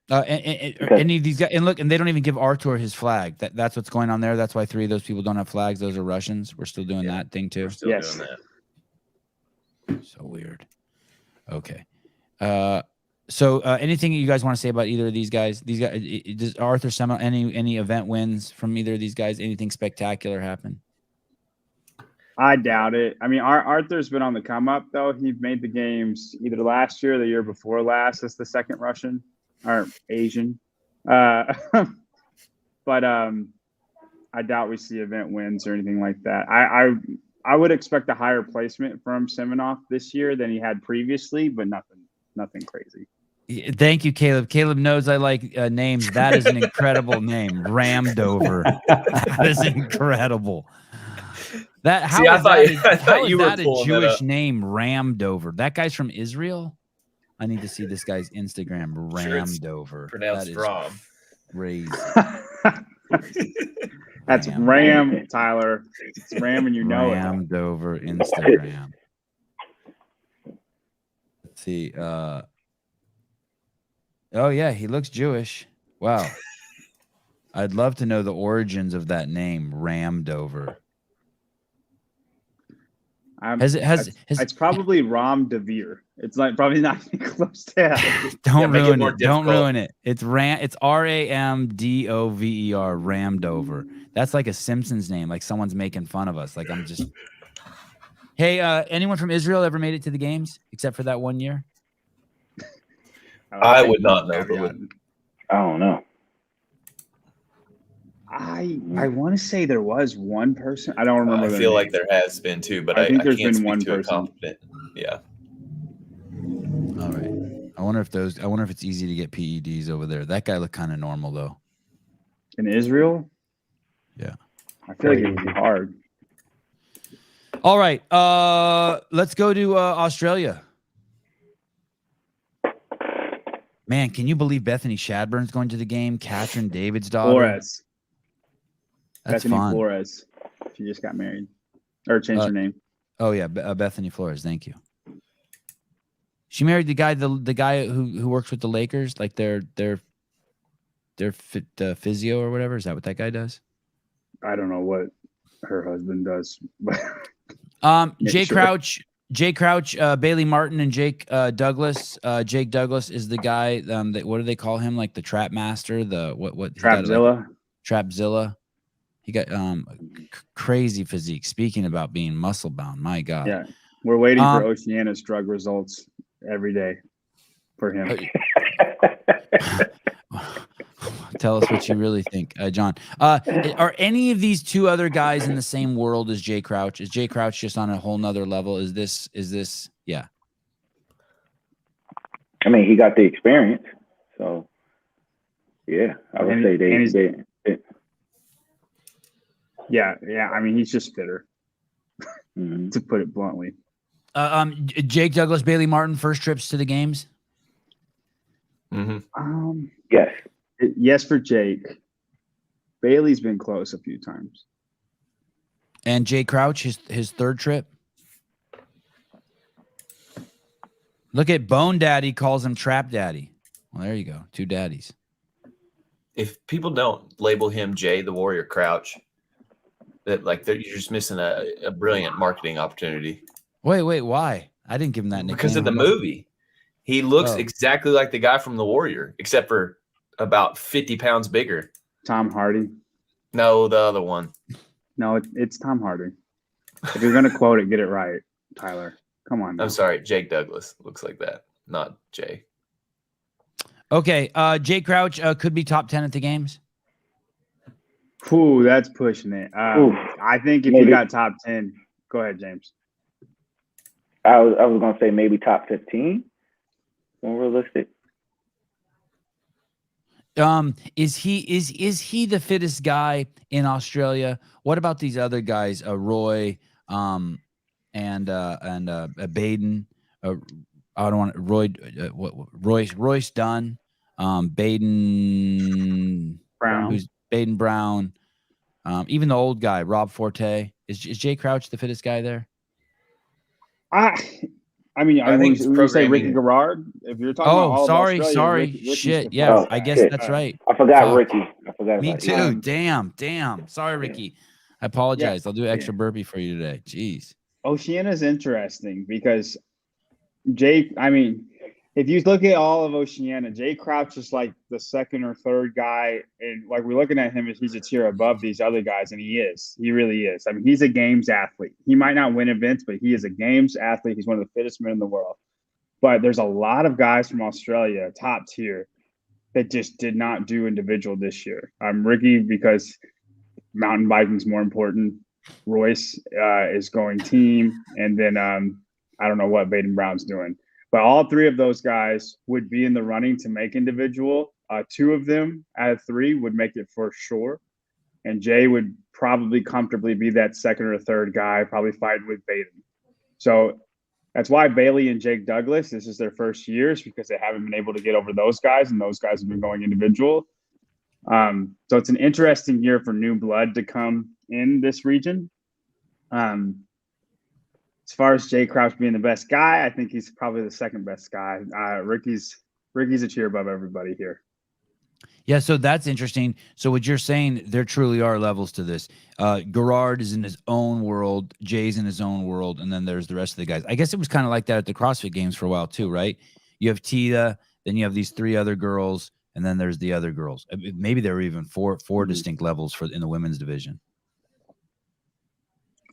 Any of these guys, and look, and they don't even give Artur his flag. That's what's going on there. That's why 3 of those people don't have flags. Those are Russians. We're still doing that thing too. We're still Yes. doing that. So weird. Okay. So anything you guys want to say about either of these guys? These guys, does Arthur Semenoff any event wins from either of these guys? Anything spectacular happen? I doubt it. I mean, Arthur's been on the come up though. He made the games either last year or the year before last as the second Russian or Asian. But I doubt we see event wins or anything like that. I would expect a higher placement from Semenoff this year than he had previously, but nothing crazy. Thank you, Caleb. Caleb knows I like names. That is an incredible name, Ramdover. That is incredible. I thought you were a pulling that Jewish up. name, Ramdover. That guy's from Israel. I need to see this guy's Instagram, Sure, it's Ramdover. Pronounced That is Rom. crazy. That's Ram, Tyler. It's Ram, and you know it. Ramdover Instagram. Let's see. Oh yeah, he looks Jewish. Wow. I'd love to know the origins of that name, Ramdover. It's probably Ram Devere. It's like probably not even close to that. Don't make it ruin more it. Don't difficult. ruin it. It's Ramdover, Ramdover. That's like a Simpsons name, like someone's making fun of us. Like I'm just. Hey, anyone from Israel ever made it to the games except for that one year? I would not know. I don't know. I want to say there was one person. I don't remember. I their feel name. like there has been too, but I think there's can't been speak one to it person. confident. Yeah. All right. I wonder if it's easy to get PEDs over there. That guy looked kind of normal though. In Israel. Yeah. I feel like it would be hard. All right. Let's go to Australia. Man, can you believe Bethany Shadburn's going to the game? Catherine David's daughter. Flores. That's Bethany fun. Flores. She just got married or changed her name. Oh yeah, Bethany Flores. Thank you. She married the guy who works with the Lakers, like their physio or whatever. Is that what that guy does? I don't know what her husband does. But Jay sure. Crouch, Bailey Martin, and Jake Douglas. Jake Douglas is the guy. What do they call him? Like the Trap Master. The what? Trapzilla. Trapzilla. He got crazy physique. Speaking about being muscle bound, my God. Yeah, we're waiting for Oceania's drug results every day for him. Tell us what you really think, John. Are any of these 2 other guys in the same world as Jay Crouch? Is Jay Crouch just on a whole nother level? Is this? Yeah. I mean, he got the experience, so yeah, I would say they. Yeah. I mean, he's just fitter, Mm-hmm. to put it bluntly. Jake Douglas, Bailey Martin, first trips to the games. Mm-hmm. Yes. Yes for Jake. Bailey's been close a few times. And Jay Crouch, his third trip. Look at Bone Daddy calls him Trap Daddy. Well, there you go. 2 daddies. If people don't label him Jay the Warrior Crouch, that you're just missing a brilliant marketing opportunity. Wait, why? I didn't give him that nickname. Because of the movie. He looks exactly like the guy from The Warrior, except for about 50 pounds bigger. Tom Hardy. No, the other one. No, it's Tom Hardy. If you're gonna quote it, get it right, Tyler. Come on. Now. I'm sorry, Jake Douglas looks like that, not Jay. Okay, Jay Crouch could be top 10 at the games. Ooh, that's pushing it. I think if maybe. you got top 10, go ahead, James. I was gonna say maybe top 15. More realistic. Is he the fittest guy in Australia? What about these other guys, Roy, and Baden? I don't want Royce Dunn, Baden Brown. who's Baden Brown, even the old guy, Rob Forte. Is Jay Crouch the fittest guy there? I mean, I think it's would you say Ricky programming. Garard? If you're talking about all of sorry. Australia, Ricky's Shit. the Yeah, first I guy. guess that's right. I forgot Fuck. Ricky. I forgot Me about too. him. Damn. Sorry, Ricky. I apologize. I'll do an extra burpee for you today. Jeez. Oceania's interesting because if you look at all of Oceania, Jay Crouch is like the second or third guy, and like we're looking at him as he's a tier above these other guys, and he really is. I mean, he's a games athlete. He might not win events, but he is a games athlete. He's one of the fittest men in the world. But there's a lot of guys from Australia, top tier, that just did not do individual this year. Ricky, because mountain biking is more important. Royce is going team, and then I don't know what Baden Brown's doing. But all three of those guys would be in the running to make individual. Two of them out of three would make it for sure. And Jay would probably comfortably be that second or third guy, probably fighting with Baden. So that's why Bailey and Jake Douglas, this is their first years because they haven't been able to get over those guys, and those guys have been going individual. So it's an interesting year for new blood to come in this region. As far as Jay Crouch being the best guy, I think he's probably the second best guy. Ricky's a tier above everybody here. Yeah, so that's interesting. So what you're saying, there truly are levels to this. Garard is in his own world, Jay's in his own world, and then there's the rest of the guys. I guess it was kind of like that at the CrossFit Games for a while too, right? You have Tita, then you have these three other girls, and then there's the other girls. Maybe there were even four distinct levels in the women's division.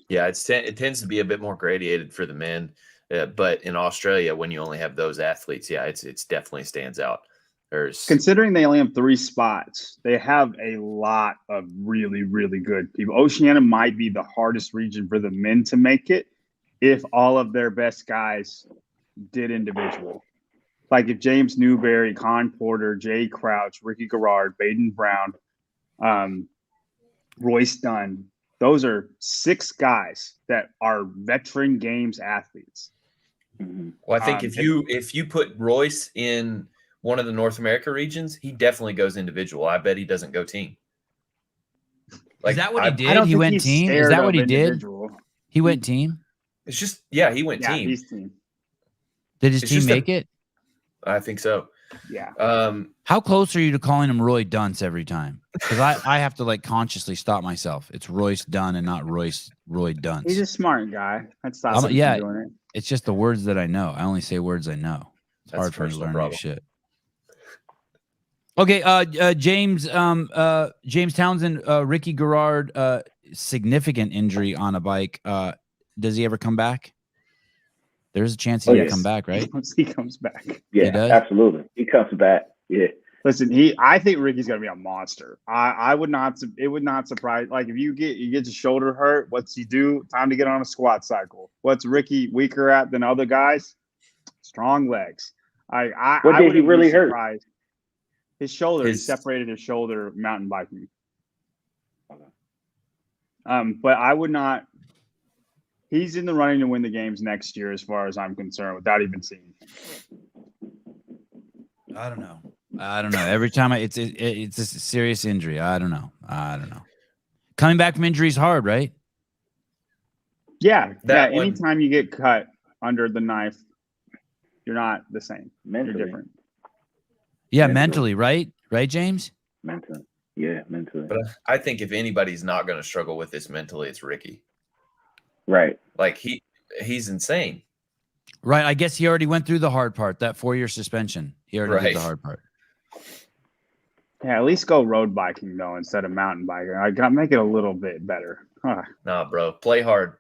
Yeah, it tends to be a bit more gradated for the men, but in Australia, when you only have those athletes, yeah, it's definitely stands out. Considering they only have 3 spots, they have a lot of really, really good people. Oceania might be the hardest region for the men to make it if all of their best guys did individual. Like if James Newberry, Con Porter, Jay Crouch, Ricky Garard, Baden Brown, Royce Dunn, those are 6 guys that are veteran games athletes. Well, I think if you put Royce in one of the North America regions, he definitely goes individual. I bet he doesn't go team. Is that what he did? He went team? Is that what he did? He went team? It's just, yeah, he went team. He's team. Did his team make it? I think so. Yeah. How close are you to calling him Roy Dunce every time? Because I have to like consciously stop myself. It's Royce Dunn and not Roy Dunce. He's a smart guy. That's not doing it. It's just the words that I know. I only say words I know. It's hard for me to learn new shit. Okay, James Townsend, Ricky Garard, significant injury on a bike. Does he ever come back? There's a chance he can come back, right? He comes back. Yeah, absolutely. He comes back. Yeah. Listen, I think Ricky's gonna be a monster. It would not surprise. Like if you get your shoulder hurt, what's he do? Time to get on a squat cycle. What's Ricky weaker at than other guys? Strong legs. What did he really hurt? His shoulder. He separated his shoulder mountain biking. But I would not. He's in the running to win the games next year, as far as I'm concerned, without even seeing him. I don't know. Every time it's a serious injury. I don't know. Coming back from injury is hard, right? Yeah. Anytime you get cut under the knife, you're not the same. Mentally. You're different. Yeah, mentally, right? Right, James? Mentally. Yeah, mentally. But I think if anybody's not going to struggle with this mentally, it's Ricky. Right. Like he's insane. Right. I guess he already went through the hard part, that 4-year suspension. He already did the hard part. Yeah, at least go road biking though instead of mountain biking. I got make it a little bit better. Nah, bro. Play hard.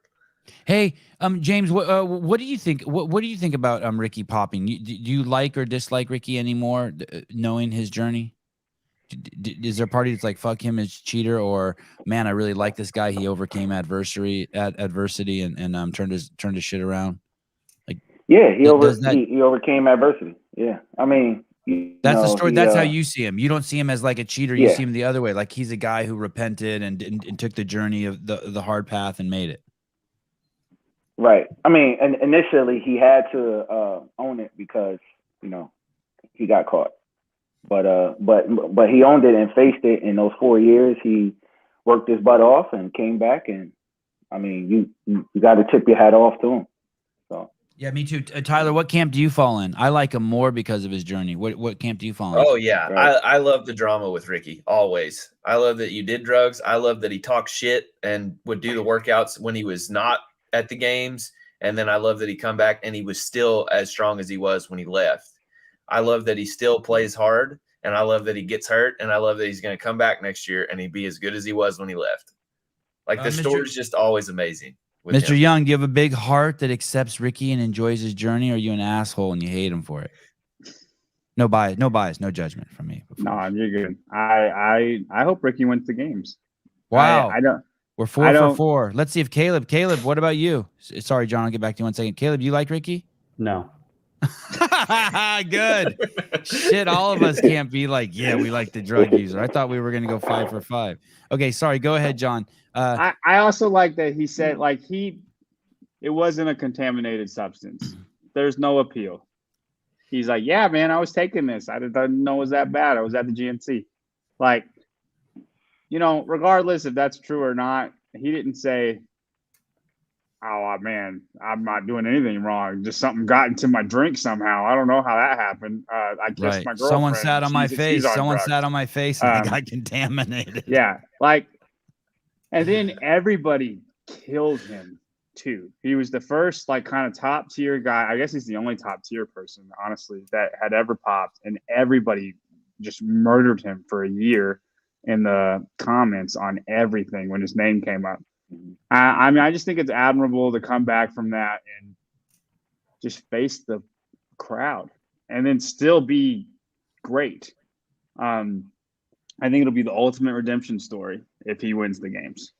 Hey, James, what do you think? What do you think about Ricky popping? Do you like or dislike Ricky anymore, knowing his journey? Is there a party that's like fuck him as cheater, or man, I really like this guy. He overcame adversity and turned his shit around. Like, Yeah, he he overcame adversity. Yeah, I mean, that's the story. That's how you see him. You don't see him as like a cheater. You Yeah. see him the other way, like he's a guy who repented and took the journey of the hard path and made it. Right. I mean, and initially he had to own it because he got caught. But he owned it and faced it. In those 4 years, he worked his butt off and came back. And I mean, you got to tip your hat off to him. So yeah, me too. Tyler, what camp do you fall in? I like him more because of his journey. What camp do you fall in? Oh yeah, Right. I love the drama with Ricky always. I love that you did drugs. I love that he talked shit and would do the workouts when he was not at the games. And then I love that he come back and he was still as strong as he was when he left. I love that he still plays hard, and I love that he gets hurt, and I love that he's going to come back next year and he'd be as good as he was when he left. Like the story's just always amazing. Mr. him. Young, do you have a big heart that accepts Ricky and enjoys his journey, or are you an asshole and you hate him for it? No bias, no judgment from me. No, you're good. I hope Ricky wins the games. Wow. I don't. We're 4 for 4. Let's see if Caleb, what about you? Sorry, John, I'll get back to you 1 second. Caleb, you like Ricky? No. Good. Shit, all of us can't be like, yeah, we like the drug user. I thought we were going to go 5 for 5. Okay, sorry. Go ahead, John. I also like that he said it wasn't a contaminated substance. There's no appeal. He's like, yeah, man, I was taking this. I didn't know it was that bad. I was at the GNC. Like, regardless if that's true or not, he didn't say, oh, man, I'm not doing anything wrong. Just something got into my drink somehow. I don't know how that happened. I kissed my girlfriend. Someone sat on my face. Someone sat on my face and I got contaminated. Yeah. And then everybody killed him too. He was the first kind of top tier guy. I guess he's the only top tier person, honestly, that had ever popped. And everybody just murdered him for a year in the comments on everything when his name came up. I mean, I just think it's admirable to come back from that and just face the crowd and then still be great. I think it'll be the ultimate redemption story if he wins the games.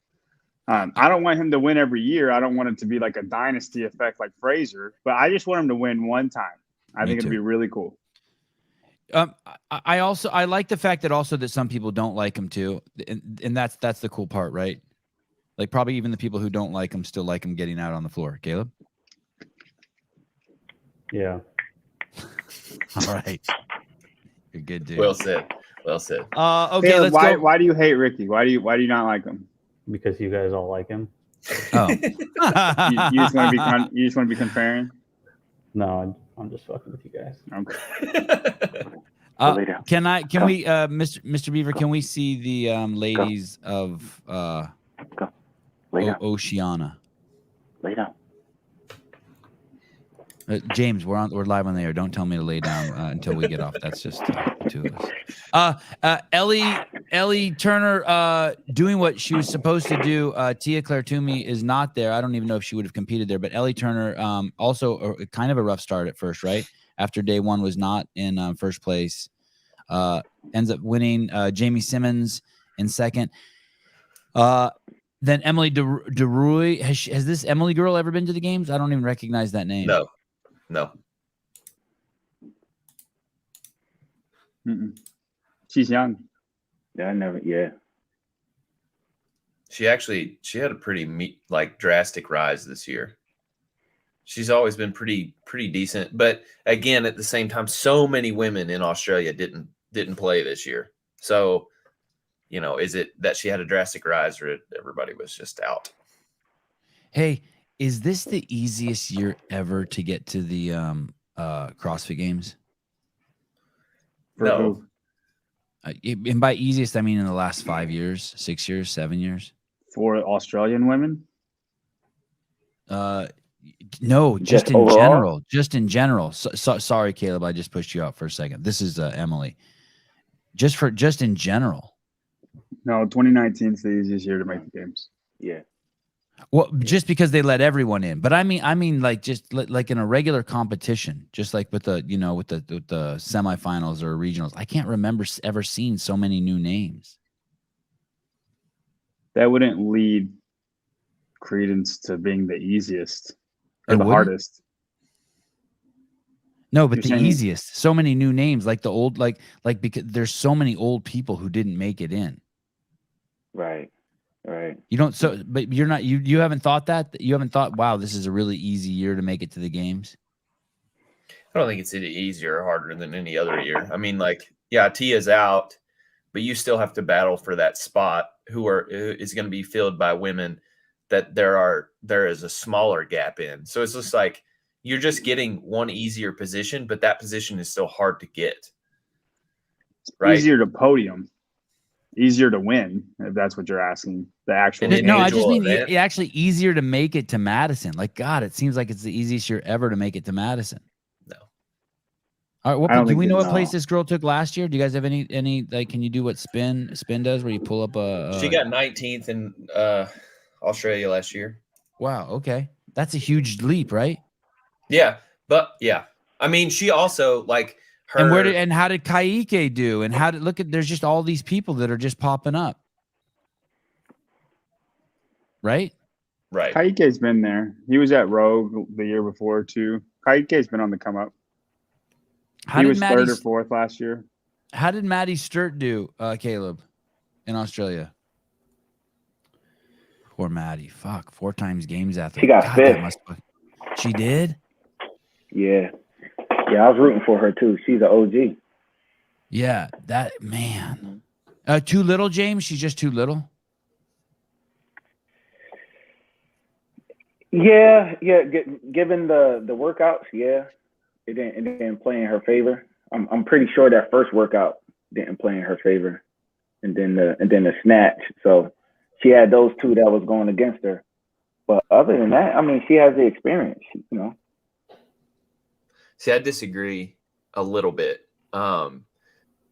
I don't want him to win every year. I don't want it to be like a dynasty effect like Fraser, but I just want him to win one time. I think it'll be really cool. I like the fact that also that some people don't like him too, and that's the cool part, right? Like probably even the people who don't like him still like him getting out on the floor. Caleb? Yeah. All right. You're good, dude. Well said. Okay, Caleb, let's go. Why do you hate Ricky? Why do you not like him? Because you guys all like him. Oh. you just want to be comparing? No, I'm just fucking with you guys. Okay. Can we, Mr. Beaver, can we see the ladies of Oceania? Lay down. James, we're live on the air. Don't tell me to lay down until we get off. That's just the two of us. Ellie Turner doing what she was supposed to do. Tia Claire Toomey is not there. I don't even know if she would have competed there. But Ellie Turner also kind of a rough start at first, right? After day one was not in first place. Ends up winning. Jamie Simmons in second. Then Emily DeRuy. Has this Emily girl ever been to the games? I don't even recognize that name. No. Mm-mm. She's young. Yeah. She had a pretty drastic rise this year. She's always been pretty decent, but again, at the same time, so many women in Australia didn't play this year. So, is it that she had a drastic rise, or everybody was just out? Hey, is this the easiest year ever to get to the CrossFit Games? No. And by easiest, I mean in the last 5 years, 6 years, 7 years. For Australian women? No, just in overall? general. Just in general. Sorry, Caleb, I just pushed you out for a second. This is Emily. Just in general. No, 2019 is the easiest year to make the games. Yeah. Well, just because they let everyone in, but I mean, like just like in a regular competition, just like with the with the semifinals or regionals. I can't remember ever seeing so many new names. That wouldn't lead credence to being the easiest or It the wouldn't? hardest. No, but You're the saying- easiest. So many new names, like the old, like because there's so many old people who didn't make it in. Right. You don't. So, but you're not. You haven't thought that. You haven't thought, wow, this is a really easy year to make it to the games. I don't think it's any easier or harder than any other year. I mean, like, yeah, Tia's out, but you still have to battle for that spot. Who is going to be filled by women that there is a smaller gap in. So it's just like you're just getting one easier position, but that position is still hard to get. Right? Easier to podium, easier to win, if that's what you're asking. The actual No, I just individual mean event. it actually easier to make it to Madison. Like, God, it seems like it's the easiest year ever to make it to Madison. No. All right, I don't do think we know that- what place this girl took last year? Do you guys have any like? Can you do what spin does, where you pull up a? She got 19th in Australia last year. Wow. Okay, that's a huge leap, right? Yeah, but yeah, I mean, she also like her. And how did Kaike do? And how did there's just all these people that are just popping up, right? right? Kaike's been there. He was at Rogue the year before too. Kaike's been on the come up. He was third or fourth last year. How did Maddie Sturt do, Caleb, in Australia? Poor Maddie. Fuck, 4 times games athlete. She got God, fifth. She did? Yeah. Yeah, I was rooting for her too. She's an OG. Yeah, that man. Too little, James? She's just too little? Yeah. Given the workouts, yeah, it didn't play in her favor. I'm pretty sure that first workout didn't play in her favor, and then the snatch. So she had those two that was going against her. But other than that, I mean, she has the experience, See, I disagree a little bit.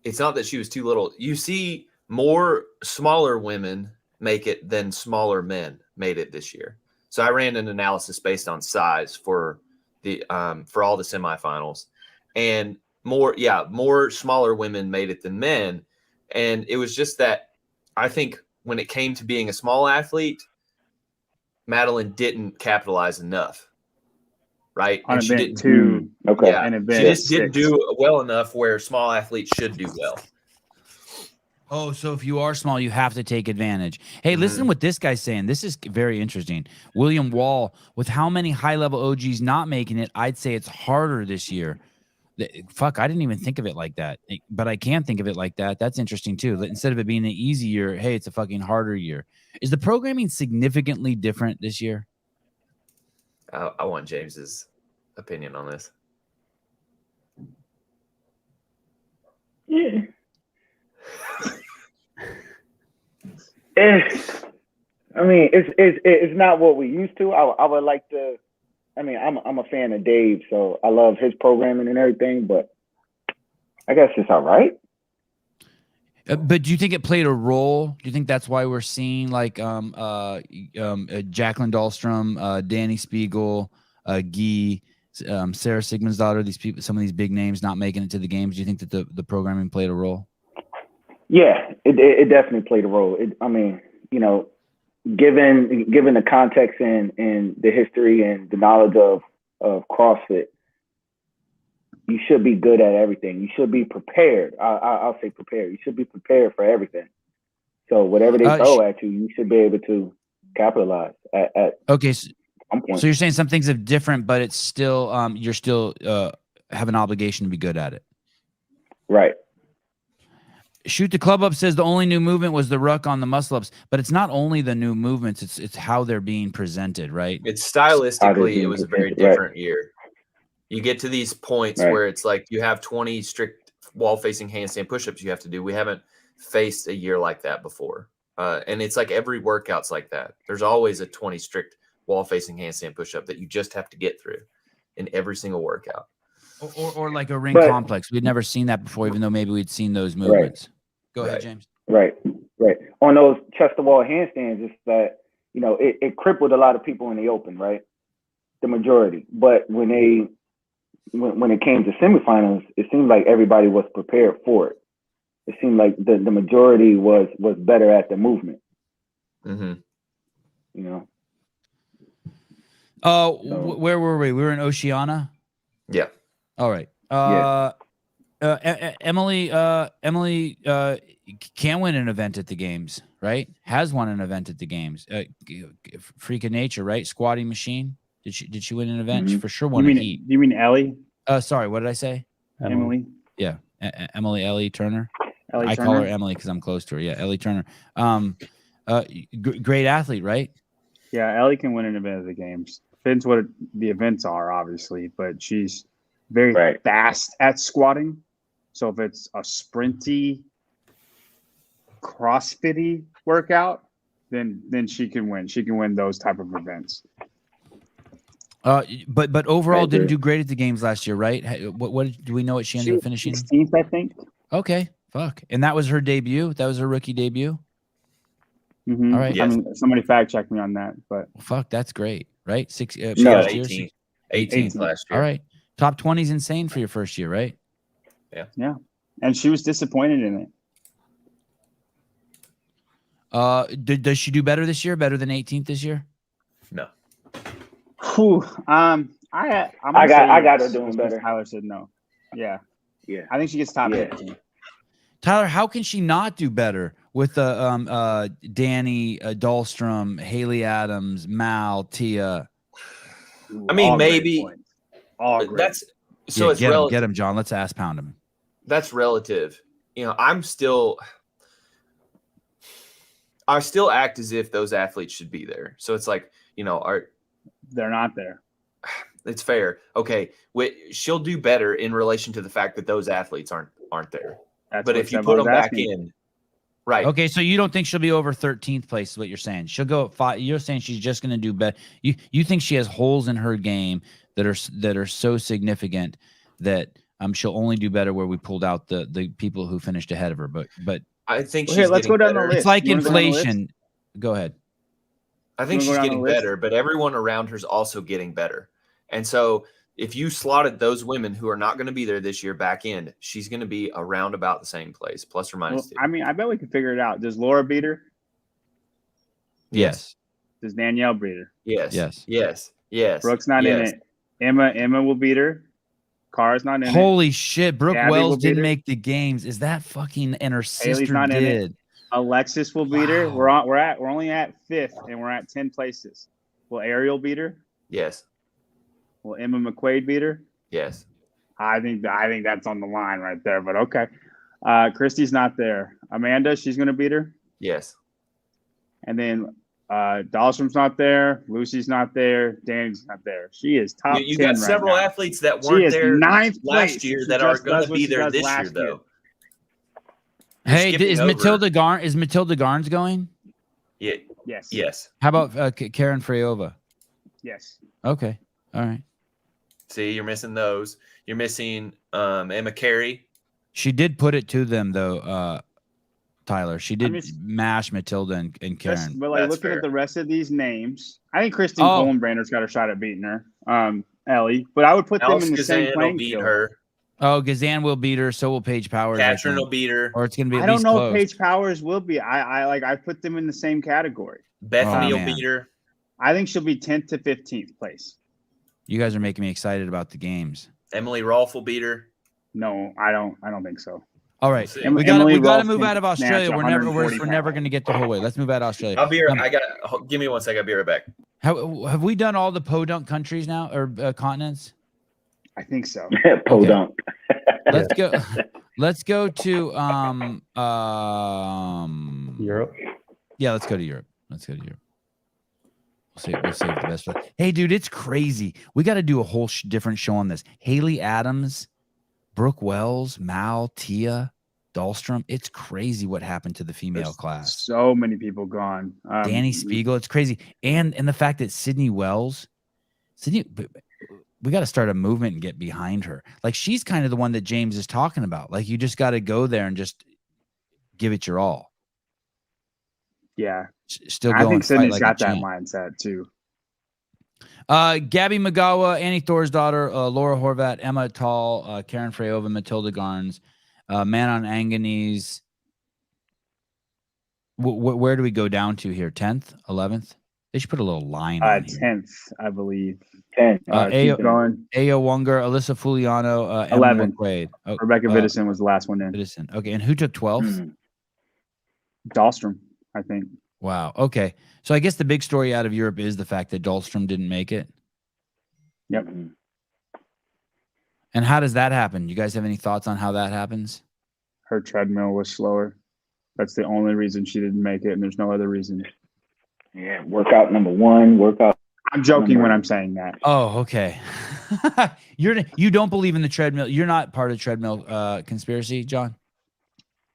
It's not that she was too little. You see more smaller women make it than smaller men made it this year. So I ran an analysis based on size for all the semifinals, and more smaller women made it than men. And it was just that I think when it came to being a small athlete, Madeline didn't capitalize enough. Right. On And she event didn't two. Okay. Yeah, And she event just didn't 6. do well enough where small athletes should do well. Oh, so if you are small, you have to take advantage. Hey, listen what this guy's saying. This is very interesting. William Wall, with how many high-level OGs not making it, I'd say it's harder this year. Fuck, I didn't even think of it like that. But I can think of it like that. That's interesting, too. Instead of it being an easy year, hey, it's a fucking harder year. Is the programming significantly different this year? I want James's opinion on this. Yeah. I mean, it's not what we used to. I would like to. I mean, I'm a fan of Dave, so I love his programming and everything. But I guess it's all right. But do you think it played a role? Do you think that's why we're seeing like Jacqueline Dahlstrom, Danny Spiegel, Guy, Sarah Sigmundsdottir, these people, some of these big names not making it to the games? Do you think that the programming played a role? Yeah, it definitely played a role. I mean, given the context and the history and the knowledge of CrossFit, you should be good at everything. You should be prepared. I'll say prepared. You should be prepared for everything. So whatever they throw at you, you should be able to capitalize at okay. some point. So you're saying some things are different, but it's still you're still have an obligation to be good at it. Right. Shoot the Club Up says the only new movement was the ruck on the muscle ups, but it's not only the new movements, it's how they're being presented, right? It's stylistically, it was a very presented, right. different year. You get to these points Right. where it's like you have 20 strict wall-facing handstand push-ups you have to do. We haven't faced a year like that before. And it's like every workout's like that. There's always a 20 strict wall-facing handstand push-up that you just have to get through in every single workout. Or like a ring But- complex. We'd never seen that before, even though maybe we'd seen those movements. Go ahead, Right. James. Right. On those chest to wall handstands, it's that you know, it crippled a lot of people in the open, right? The majority. But when it came to semifinals, it seemed like everybody was prepared for it. It seemed like the majority was better at the movement. Mm-hmm. You know. Where were we? We were in Oceania. Yeah. All right. Emily can win an event at the games, right? Has won an event at the games. Freak of nature, right? Squatting machine. Did she win an event? She for sure won a heat. You mean Ellie? Sorry, what did I say? Emily? Yeah, Ellie Turner. Ellie I Turner? call her Emily because I'm close to her. Yeah, Ellie Turner. Great athlete, right? Yeah, Ellie can win an event at the games. Depends what the events are, obviously, but she's very fast at squatting. So if it's a sprinty, CrossFit-y workout, then she can win. She can win those type of events. But overall didn't do great at the games last year, right? What do we know what she ended up finishing? 16th, I think. Okay, fuck. And that was her debut. That was her rookie debut. Mm-hmm. All right. Yes. I mean, somebody fact checked me on that, but fuck, that's great, right? 18 last year. All right, top 20 is insane for your first year, right? Yeah, and she was disappointed in it. Does she do better this year? Better than 18th this year? No. Whew. I got her doing better. Tyler said no. Yeah. Yeah. I think she gets top 15. Tyler, how can she not do better with Danny Dahlstrom, Haley Adams, Mal, Tia? I mean, maybe that's so. Yeah, it's get him, John. Let's ass pound him. That's relative. You know, I still act as if those athletes should be there. So it's like, you know, they're not there. It's fair. Okay, she'll do better in relation to the fact that those athletes aren't there. But if you put them back in, right? Okay, so you don't think she'll be over 13th place? Is what you're saying? She'll go at 5. You're saying she's just going to do better. You think she has holes in her game that are so significant that she'll only do better where we pulled out the people who finished ahead of her. But I think let's go down the list. It's like inflation. Go ahead. I think she's getting better, but everyone around her is also getting better. And so if you slotted those women who are not going to be there this year back in, she's going to be around about the same place, plus or minus 2. I mean, I bet we can figure it out. Does Laura beat her? Yes. Does Danielle beat her? Yes. Brooke's not in it. Emma will beat her. Carr's not in it. Holy shit. Brooke Gabby Wells didn't make the games. Is that fucking, and her sister not did. in it. Alexis will beat her. We're only at 5th and we're at 10 places. Will Ariel beat her? Yes. Will Emma McQuaid beat her? Yes. I think that's on the line right there, but okay. Christy's not there. Amanda, she's going to beat her? Yes. And then Dahlstrom's not there. Lucy's not there. Danny's not there. She is top 10 You got several athletes that weren't there last year that are going to be there this year, though. Hey, is Matilda Garnes going? Yeah. Yes. How about Karen Freyova? Yes. Okay. All right. See, you're missing those. You're missing Emma Carey. She did put it to them, though, Tyler. She did mash Matilda and Karen. But like looking at the rest of these names, I think Christine Kohlenbrander's got a shot at beating her. Ellie. But I would put them in the same playing field. Her. Oh, Gazan will beat her. So will Paige Powers. Katrin will beat her. Or it's going to be I don't know if Paige Powers will be. I put them in the same category. Bethany will beat her. I think she'll be 10th to 15th place. You guys are making me excited about the games. Emily Rolfe will beat her. No, I don't think so. All right, we got to move out of Australia. We're never going to get the whole way. Let's move out of Australia. I'll be right. Give me 1 second. I'll be right back. Have we done all the podunk countries now or continents? I think so. Podunk. Let's go to Europe. Yeah, let's go to Europe. We'll save the best. Hey, dude, it's crazy. We got to do a whole different show on this. Haley Adams, Brooke Wells, Mal, Tia, Dahlstrom. It's crazy what happened to the female class. So many people gone. Danny Spiegel. It's crazy. And the fact that Sydney, we got to start a movement and get behind her. Like, she's kind of the one that James is talking about. Like, you just got to go there and just give it your all. Yeah. Still I going think fight Sydney's like got a that champ. mindset too. Gabby Magawa, Annie Thor's daughter, Laura Horvat, Emma Tall, Karen Freyova, Matilda Garns, Manon Anganese. Where do we go down to here? 10th, 11th? They should put a little line on here. 10th, I believe. 10. Keep going. Ayo Wunger, Alyssa Fuliano, Emma 11. McQuaid. Oh, Rebecca Vidison was the last one in. Vidison. Okay, and who took 12th? Dahlstrom, I think. Wow. Okay. So I guess the big story out of Europe is the fact that Dahlstrom didn't make it. Yep. And how does that happen? You guys have any thoughts on how that happens? Her treadmill was slower. That's the only reason she didn't make it, and there's no other reason. Yeah, workout number 1, workout. I'm joking when I'm saying that. Oh, okay. You don't believe in the treadmill. You're not part of treadmill conspiracy, John?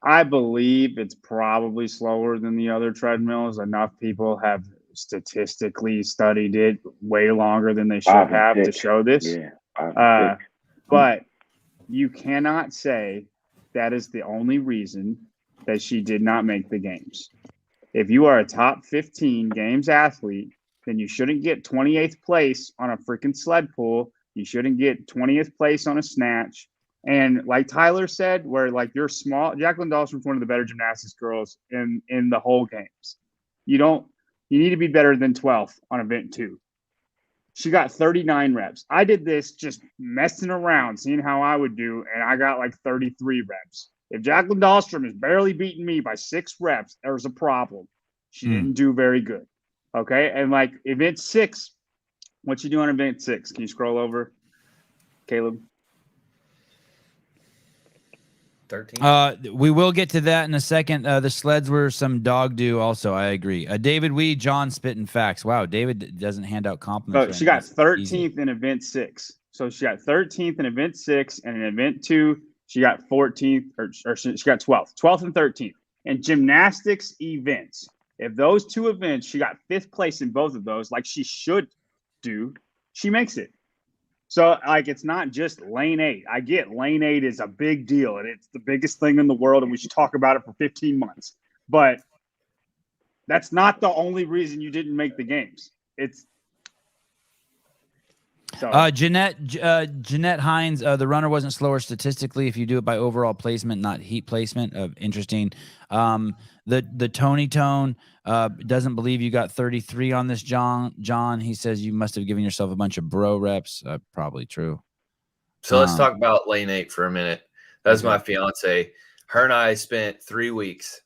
I believe it's probably slower than the other treadmills. Enough people have statistically studied it way longer than they should 5 and have to 6. show this. Yeah, 5 and 6. But you cannot say that is the only reason that she did not make the games. If you are a top 15 games athlete, then you shouldn't get 28th place on a freaking sled pull. You shouldn't get 20th place on a snatch. And like Tyler said, where like you're small, Jacqueline Dahlstrom's one of the better gymnastics girls in the whole games. You need to be better than 12th on event 2. She got 39 reps. I did this just messing around, seeing how I would do, and I got like 33 reps. If Jacqueline Dahlstrom is barely beating me by 6 reps, there's a problem. She didn't do very good. Okay. And like event 6, what you do on event 6? Can you scroll over, Caleb? 13. We will get to that in a second. The sleds were some dog do also. I agree. David Wee, John spitting facts. Wow. David doesn't hand out compliments. So she got 13th in event 6. So she got 13th in event 6, and in event 2, she got 14th or she got 12th and 13th. In gymnastics events, if those 2 events, she got 5th place in both of those, like she should do, she makes it. So, like, it's not just lane 8. I get lane 8 is a big deal, and it's the biggest thing in the world, and we should talk about it for 15 months. But that's not the only reason you didn't make the games. It's so. Jeanette Hines, the runner wasn't slower statistically if you do it by overall placement, not heat placement. Interesting. The Tony Tone doesn't believe you got 33 on this, John. He says you must have given yourself a bunch of bro reps. Probably true. So let's talk about lane 8 for a minute. That's my fiance. Her and I spent 3 weeks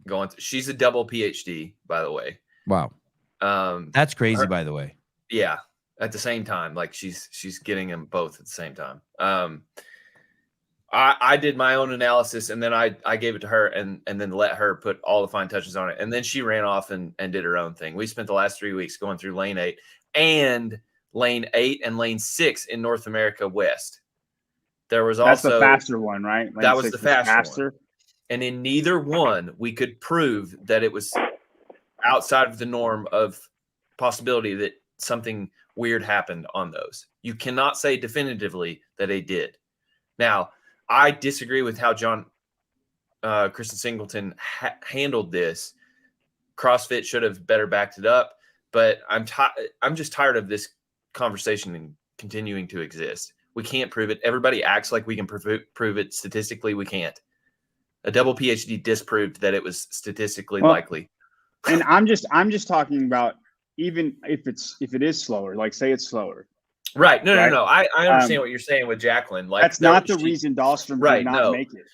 going through. She's a double PhD, by the way. Wow. That's crazy, by the way. Yeah. At the same time, like she's getting them both at the same time. I did my own analysis, and then I gave it to her and then let her put all the fine touches on it. And then she ran off and did her own thing. We spent the last 3 weeks going through lane 8 and lane 8 and lane 6 in North America West. There was That's also the faster one, right? Lane that was 6 the faster one. And in neither one, we could prove that it was outside of the norm of possibility that something weird happened on those. You cannot say definitively that they did. Now, I disagree with how Kristen Singleton handled this. CrossFit should have better backed it up, but I'm just tired of this conversation and continuing to exist. We can't prove it. Everybody acts like we can prove it. Statistically, we can't. A double PhD disproved that it was statistically likely. And I'm just talking about even if it is slower, like say it's slower. Right. No. I understand what you're saying with Jacqueline. Like that's not the reason Dahlstrom did not make it.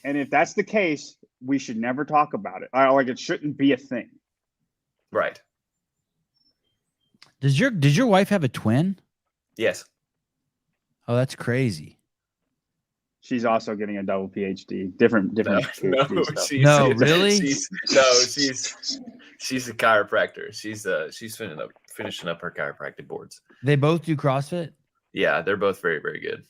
And if that's the case, we should never talk about it. Like it shouldn't be a thing. Right. Did your wife have a twin? Yes. Oh, that's crazy. She's also getting a double PhD. Different PhD stuff. No, really? She's a chiropractor. She's finishing up her chiropractic boards. They both do CrossFit? Yeah, they're both very, very good.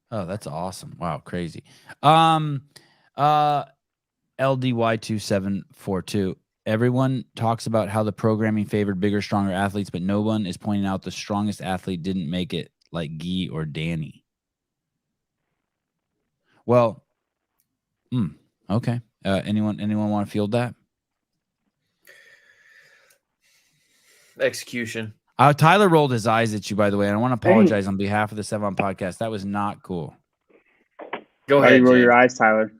Oh, that's awesome. Wow, crazy. LDY2742. Everyone talks about how the programming favored bigger, stronger athletes, but no one is pointing out the strongest athlete didn't make it, like Guy or Danny. Well, okay. Anyone want to field that? Execution. Tyler rolled his eyes at you, by the way, and I want to apologize on behalf of the Sevan Podcast. That was not cool. Go Why ahead, you roll your James. eyes, Tyler?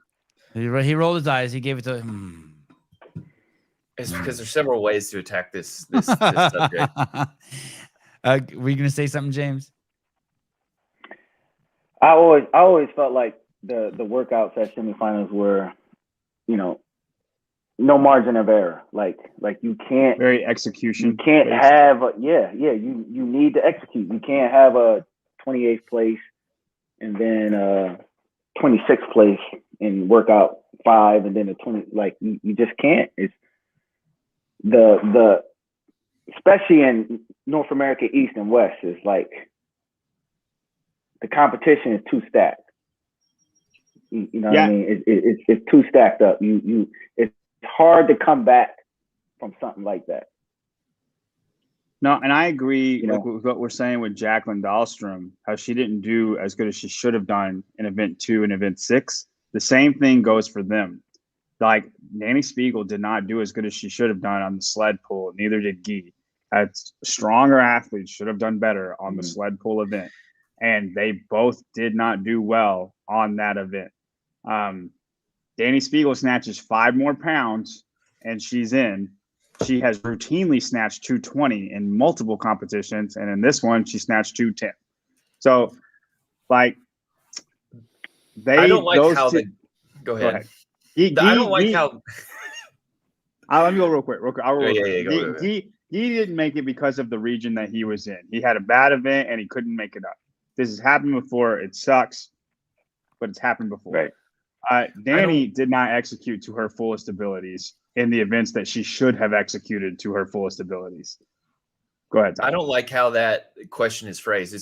He rolled his eyes. He gave it to. It's because there's several ways to attack this subject. Were you gonna say something, James? I always felt like the workouts at semifinals were, no margin of error. Like you can't Very execution. you can't based. have you need to execute. You can't have a 28th place and then 26th place in workout 5 and then a 20. Like you just can't. It's the especially in North America East and West is like the competition is too stacked. You know what I mean? It's too stacked up. It's hard to come back from something like that. No, and I agree You know? with what we're saying with Jacqueline Dahlstrom, how she didn't do as good as she should have done in event 2 and event 6. The same thing goes for them. Like Danny Spiegel did not do as good as she should have done on the sled pull. Neither did Guy. As stronger athletes should have done better on the sled pull event. And they both did not do well on that event. Danny Spiegel snatches 5 more pounds and she's in. She has routinely snatched 220 in multiple competitions. And in this one, she snatched 210. So, like, I don't like how two, go ahead. I don't like how. Let me go real quick. I'll roll Yeah, real quick. He didn't make it because of the region that he was in. He had a bad event and he couldn't make it up. This has happened before. It sucks, but it's happened before. Right. Danny did not execute to her fullest abilities in the events that she should have executed to her fullest abilities. Go ahead, Tom. I don't like how that question is phrased.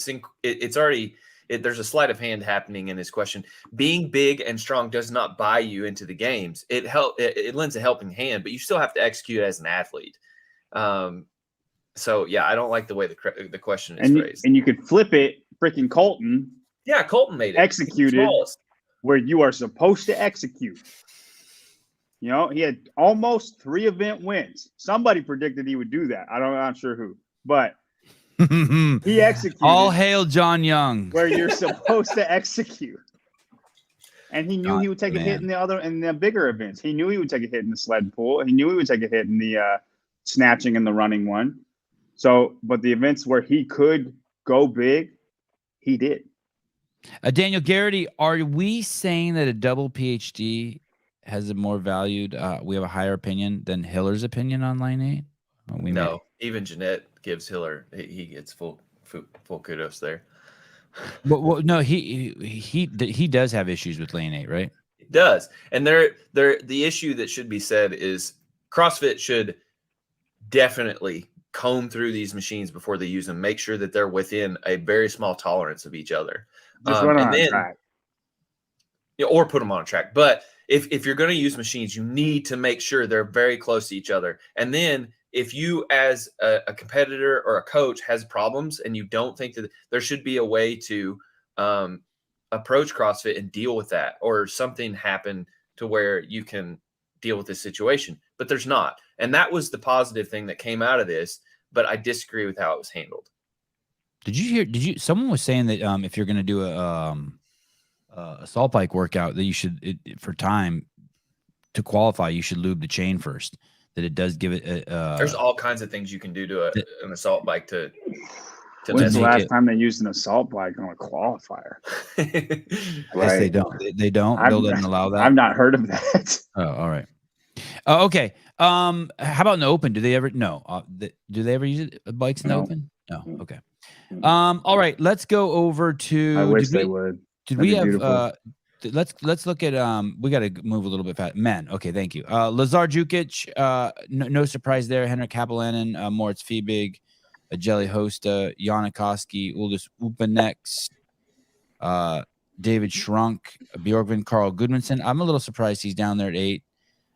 It's already there's a sleight of hand happening in this question. Being big and strong does not buy you into the games. It lends a helping hand, but you still have to execute as an athlete. So yeah, I don't like the way the question is phrased. And you could flip it. Freaking Colton. Yeah, Colton made it. Executed where you are supposed to execute. You know, he had almost 3 event wins. Somebody predicted he would do that. I'm not sure who, but he executed. All hail John Young. Where you're supposed to execute. And he knew he would take a hit in the bigger events. He knew he would take a hit in the sled pull. He knew he would take a hit in the snatching and the running one. So, but the events where he could go big, he did. Daniel Garrity, are we saying that a double PhD has a more valued, we have a higher opinion than Hiller's opinion on line 8? No, even Jeanette gives Hiller, he gets full kudos there. Well, no, he does have issues with lane 8, right? He does. And the issue that should be said is CrossFit should definitely comb through these machines before they use them, make sure that they're within a very small tolerance of each other. Just run on a track. Or put them on a track. But if you're going to use machines, you need to make sure they're very close to each other. And then if you as a competitor or a coach has problems and you don't think that there should be a way to approach CrossFit and deal with that, or something happen to where you can deal with this situation, but there's not. And that was the positive thing that came out of this, but I disagree with how it was handled. Someone was saying that if you're going to do a assault bike workout, that you should, for time to qualify, you should lube the chain first, that it does give it there's all kinds of things you can do to an assault bike to When's the last time they used an assault bike on a qualifier? Right. They don't. Bill doesn't allow that. I've not heard of that. Oh, all right. Okay. How about in the open? Do they ever? No. Do they ever use bikes in the open? No. Okay. All right. Let's go over to. I wish they would. Did we have? Let's look at. We got to move a little bit fast. Men. Okay. Thank you. Lazar Jukic. No surprise there. Henrik Kapalainen. Moritz Fiebig. Jelly Hosta. Janikowski. Uldis Upanex. David Shrunk. Bjorkvin. Carl Goodmanson. I'm a little surprised he's down there at 8.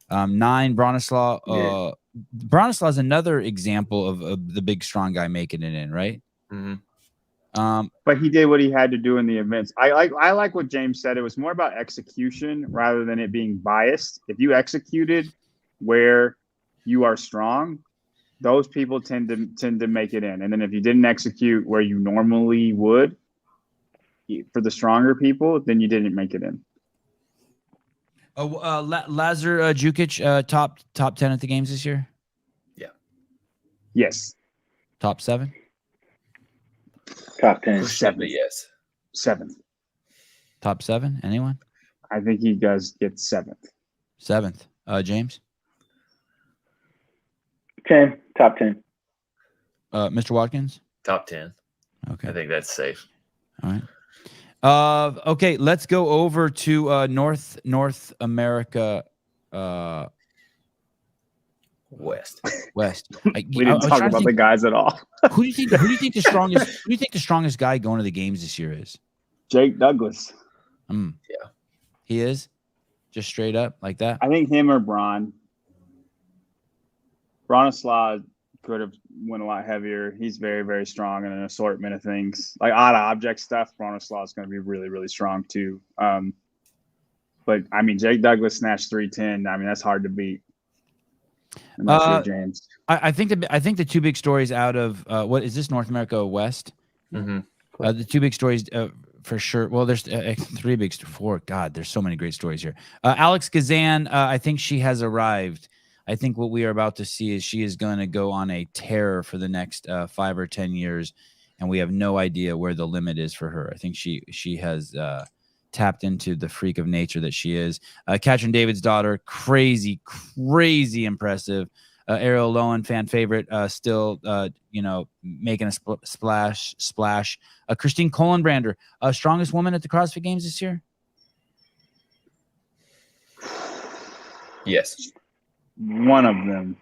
9, Bronislaw. Bronislaw is another example of the big strong guy making it in, right? Mm-hmm. But he did what he had to do in the events. I like what James said. It was more about execution rather than it being biased. If you executed where you are strong, those people tend to make it in. And then if you didn't execute where you normally would for the stronger people, then you didn't make it in. Lazar Jukic, top 10 at the games this year? Yes. Top 7? Top 10. Seven, yes. 7th. Top 7? Anyone? I think he does get 7th. 7th. James? 10. Top 10. Mr. Watkins? Top 10. Okay. I think that's safe. All right. Okay, let's go over to North America West. We didn't talk about the guys at all. Who do you think the strongest guy going to the games this year is? Jake Douglas. Yeah. He is? Just straight up like that? I think him or Braun. Bronislaw could have went a lot heavier. He's very, very strong in an assortment of things. Like odd object stuff, Bronislaw is going to be really, really strong too. But I mean, Jake Douglas snatched 310. I mean, that's hard to beat. Unless you're James. I think the two big stories out of what is this, North America West? Mm-hmm. The two big stories for sure. Well, there's 4. God, there's so many great stories here. Alex Kazan, I think she has arrived. I think what we are about to see is she is going to go on a tear for the next 5 or 10 years, and we have no idea where the limit is for her. I think she has tapped into the freak of nature that she is. Katrin David's daughter, crazy impressive. Ariel Lowen, fan favorite, still making a splash. Christine Kohlenbrander, strongest woman at the CrossFit Games this year. Yes. One of them.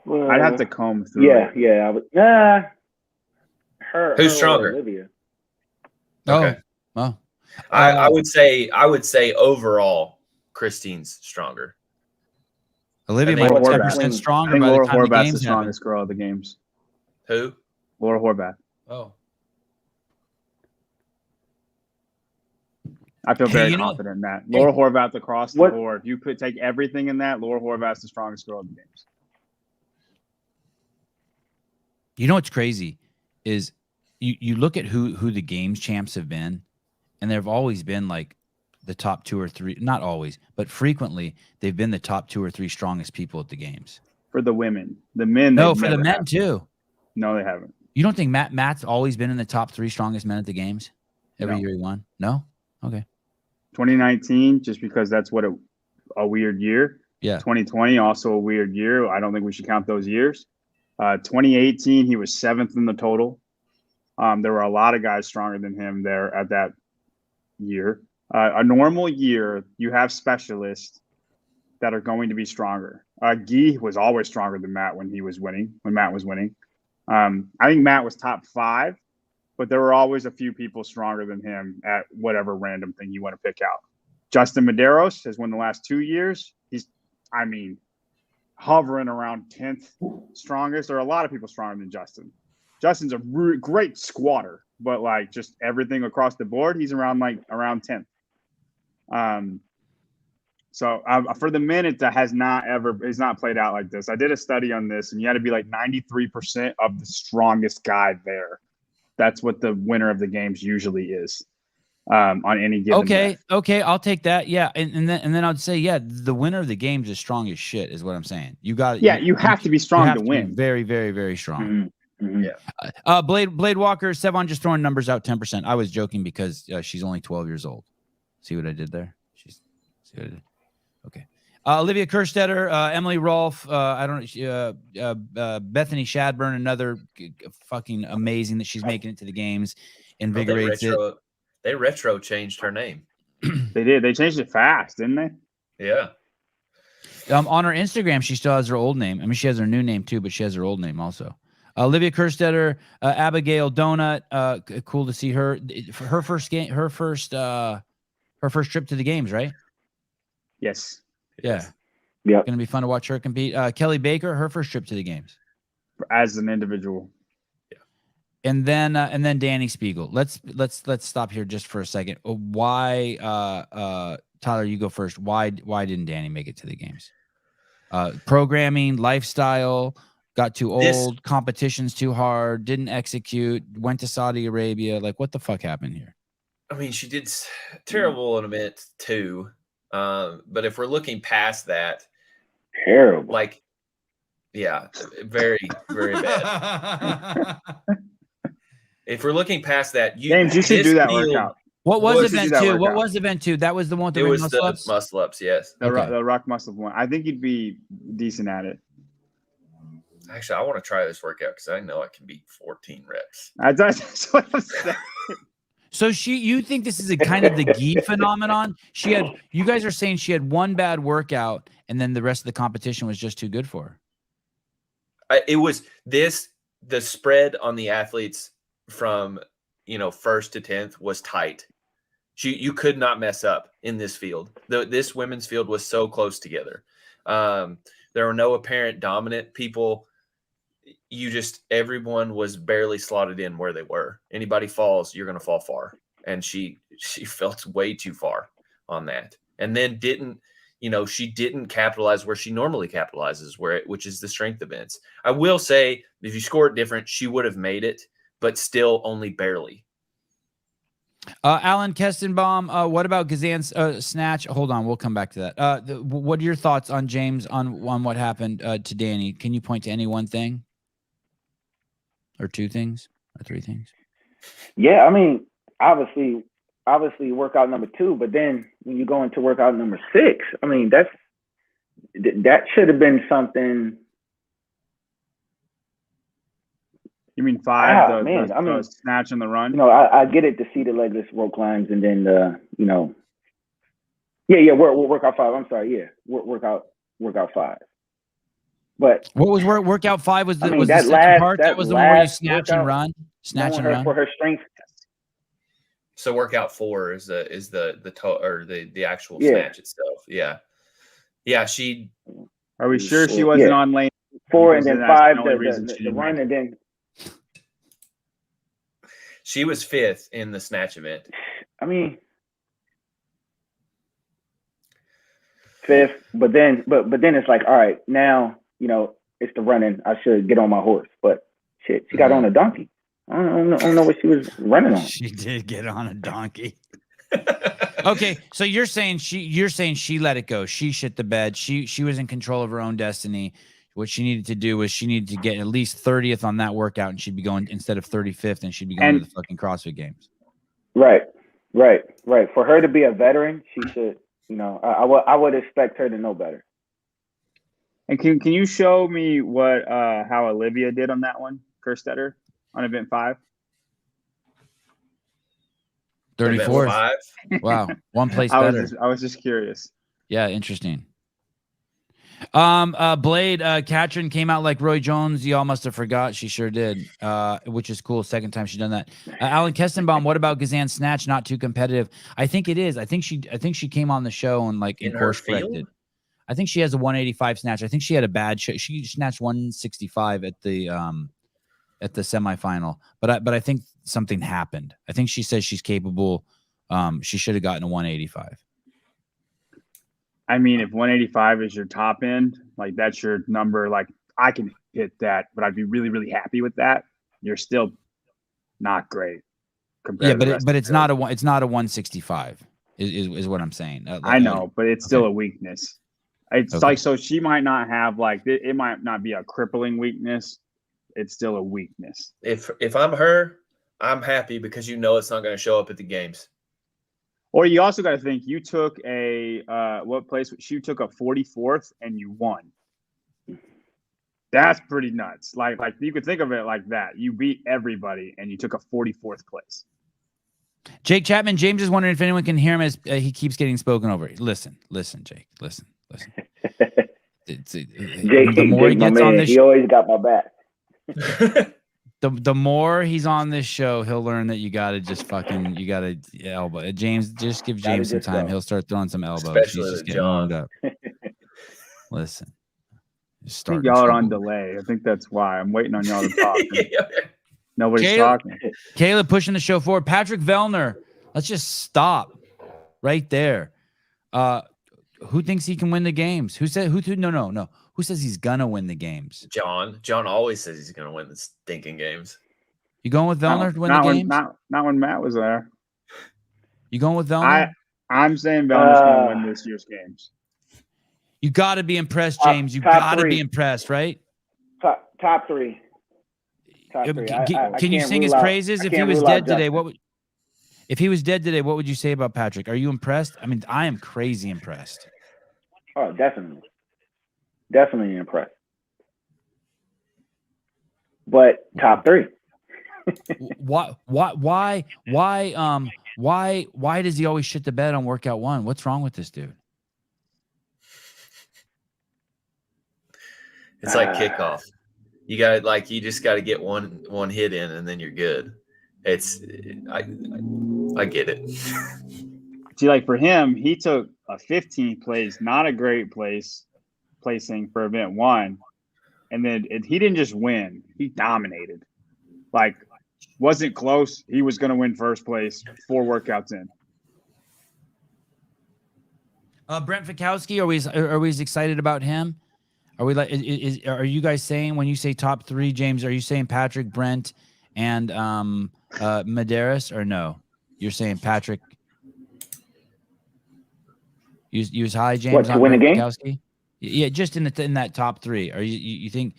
Well, I'd have to comb through. Yeah. I would, her. Who's stronger? Olivia. Okay. Oh. I would say overall, Christine's stronger. Olivia I might think be Laura 10% Horvath. I stronger think by the Laura time the Horvath's the games happen. strongest girl at the games. Who? Laura Horvath. Oh. I feel Hey, very you know- confident in that. Laura Horvath across the board. You could take everything in that. Laura Horvath's the strongest girl at the games. You know what's crazy is you look at who the games champs have been, and there have always been like the top 2 or 3, not always, but frequently they've been the top 2 or 3 strongest people at the games. For the women. The men. No, they've for the never men had. too. No, they haven't. You don't think Matt's always been in the top 3 strongest men at the games every No. year he won? No? Okay. 2019, just because that's what a weird year. Yeah. 2020, also a weird year. I don't think we should count those years. 2018, he was 7th in the total. There were a lot of guys stronger than him there at that year. A normal year, you have specialists that are going to be stronger. Guy was always stronger than Matt when Matt was winning. I think Matt was top 5, but there were always a few people stronger than him at whatever random thing you want to pick out. Justin Medeiros has won the last 2 years. He's, hovering around 10th strongest. There are a lot of people stronger than Justin. Justin's a great squatter, but like just everything across the board, he's around 10th. So for the men, it has not played out like this. I did a study on this, and you had to be like 93% of the strongest guy there. That's what the winner of the games usually is on any given. Okay, I'll take that. Yeah, and then I'd say, yeah, the winner of the games is strong as shit, is what I'm saying. You got it. Yeah, you have to be strong to win. Very, very, very strong. Mm-hmm. Yeah. Blade Walker, Sevan just throwing numbers out 10%. I was joking because she's only 12 years old. See what I did there? See what I did? Okay. Olivia Kerstetter, Emily Rolfe, Bethany Shadburn, another fucking amazing that she's making it to the games. Invigorates it. They retro changed her name. They did. They changed it fast, didn't they? Yeah. On her Instagram, she still has her old name. I mean, she has her new name too, but she has her old name also. Olivia Kerstetter, Abigail Donut. Cool to see her. Her first game, her first trip to the games, right? Yes. Yeah. Yeah. Gonna be fun to watch her compete. Kelly Baker, her first trip to the games As an individual. and then Danny Spiegel. Let's stop here just for a second. Why, Tyler, you go first. Why didn't Danny make it to the games? Programming, lifestyle, got too old, competition's too hard, didn't execute, went to Saudi Arabia. Like, what the fuck happened here? I mean, she did terrible in event 2. But if we're looking past that, Terrible. like, yeah, very, very bad. If we're looking past that, James, you should do that workout. What was What event that 2? What workout? was event 2? That was the one with It the was muscle the ups? muscle ups, yes. The rock muscle one. I think you'd be decent at it. Actually, I want to try this workout because I know I can beat 14 reps. That's what I'm saying. So you think this is a kind of the Guy phenomenon? You guys are saying she had one bad workout and then the rest of the competition was just too good for her. It was the spread on the athletes from, first to 10th was tight. You could not mess up in this field. This women's field was so close together. There were no apparent dominant people. Everyone was barely slotted in where they were. Anybody falls, you're going to fall far. And she felt way too far on that. And then she didn't capitalize where she normally capitalizes, which is the strength events. I will say, if you score it different, she would have made it, but still only barely. Alan Kestenbaum, what about Gazan's snatch? Hold on, we'll come back to that. What are your thoughts on James on what happened to Danny? Can you point to any one thing? Or 2 things? Or 3 things? Yeah, I mean, obviously workout number 2, but then when you go into workout number 6, I mean, that should have been something. You mean 5? The snatch and the run? I get it to see the legless rope climbs and then workout 5. I'm sorry, yeah, workout 5. But what was workout 5? Was the that second part? That was the one where you snatch and run, for her strength. So workout 4 is the actual snatch itself. Yeah. She. Are we sure she wasn't on lane 4 and then 5? The run and then. She was 5th in the snatch event. I mean, 5th, but then it's like, all right, now it's the running. I should get on my horse, but shit, she got on a donkey. I don't know what she was running on. She did get on a donkey. Okay, so you're saying she let it go. She shit the bed. She was in control of her own destiny. What she needed to do was she needed to get at least 30th on that workout, and she'd be going instead of 35th, and she'd be going to the fucking CrossFit Games. Right. For her to be a veteran, she should. I would expect her to know better. And can you show me how Olivia did on that one, Kerstetter, on event 5? 34th. Wow, one place better. I was just curious. Yeah, interesting. Blade, Katrin came out like Roy Jones. Y'all must have forgot. She sure did. Which is cool. Second time she's done that. Alan Kestenbaum, what about Gazan snatch? Not too competitive. I think it is. I think she came on the show and in course corrected. I think she has a 185 snatch. I think she had a bad show. She snatched 165 at the semifinal. But I think something happened. I think she says she's capable. She should have gotten a 185. I mean, if 185 is your top end, that's your number, I can hit that, but I'd be really, really happy with that. You're still not great. Yeah, but it's not a 165 is what I'm saying. I know, but it's still a weakness. It's so she might not have it might not be a crippling weakness. It's still a weakness. If I'm her, I'm happy because it's not going to show up at the games. Or you also got to think you took what place? She took a 44th and you won. That's pretty nuts. Like you could think of it like that. You beat everybody and you took a 44th place. Jake Chapman, James is wondering if anyone can hear him as he keeps getting spoken over. Listen, Jake. Listen. The more he gets on this, he always got my back. The more he's on this show, he'll learn that you gotta elbow. James, just give James some time. He'll start throwing some elbows. Especially he's just getting warmed up. Listen. I think y'all are on delay. I think that's why. I'm waiting on y'all to talk. Nobody's talking. Caleb pushing the show forward. Patrick Vellner. Let's just stop right there. Who thinks he can win the games? Who said no. Who says he's gonna win the games? John always says he's going to win the stinking games. You going with Vellner to win the games? Not when Matt was there. You going with Vellner? I'm saying Vellner's going to win this year's games. You got to be impressed, James. You top got to three. be impressed, right? Top three. Top three. Can you sing his praises? If he was dead today, if he was dead today, what would you say about Patrick? Are you impressed? I mean, I am crazy impressed. Oh, definitely. Definitely impressed. But top three. Why does he always shit the bed on workout one? What's wrong with this dude? It's like kickoff. You just got to get one hit in and then you're good. I get it. See, like for him, he took a 15th place, not a great placing for event one. And then he didn't just win, he dominated. Like, wasn't close. He was going to win first place 4 workouts in. Brent Fikowski, are we as excited about him? Are we like? Are you guys saying when you say top 3, James? Are you saying Patrick, Brent, and Medeiros, or no? You're saying Patrick. You was high, James. What, to win a game? Fikowski? Yeah, just in that top 3. Are you think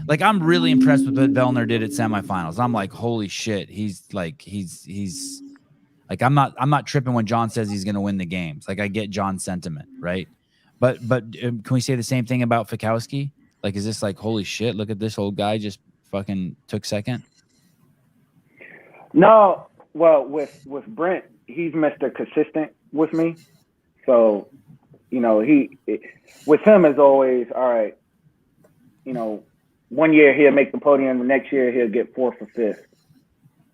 like I'm really impressed with what Vellner did at semifinals. I'm like, holy shit, he's like like I'm not tripping when John says he's gonna win the games. Like I get John's sentiment, right? But can we say the same thing about Fikowski? Like, is this like, holy shit, look at this old guy just fucking took second? No, well, with Brent, he's Mr. Consistent with me. So, with him as always, all right, 1 year he'll make the podium, the next year he'll get 4th or 5th.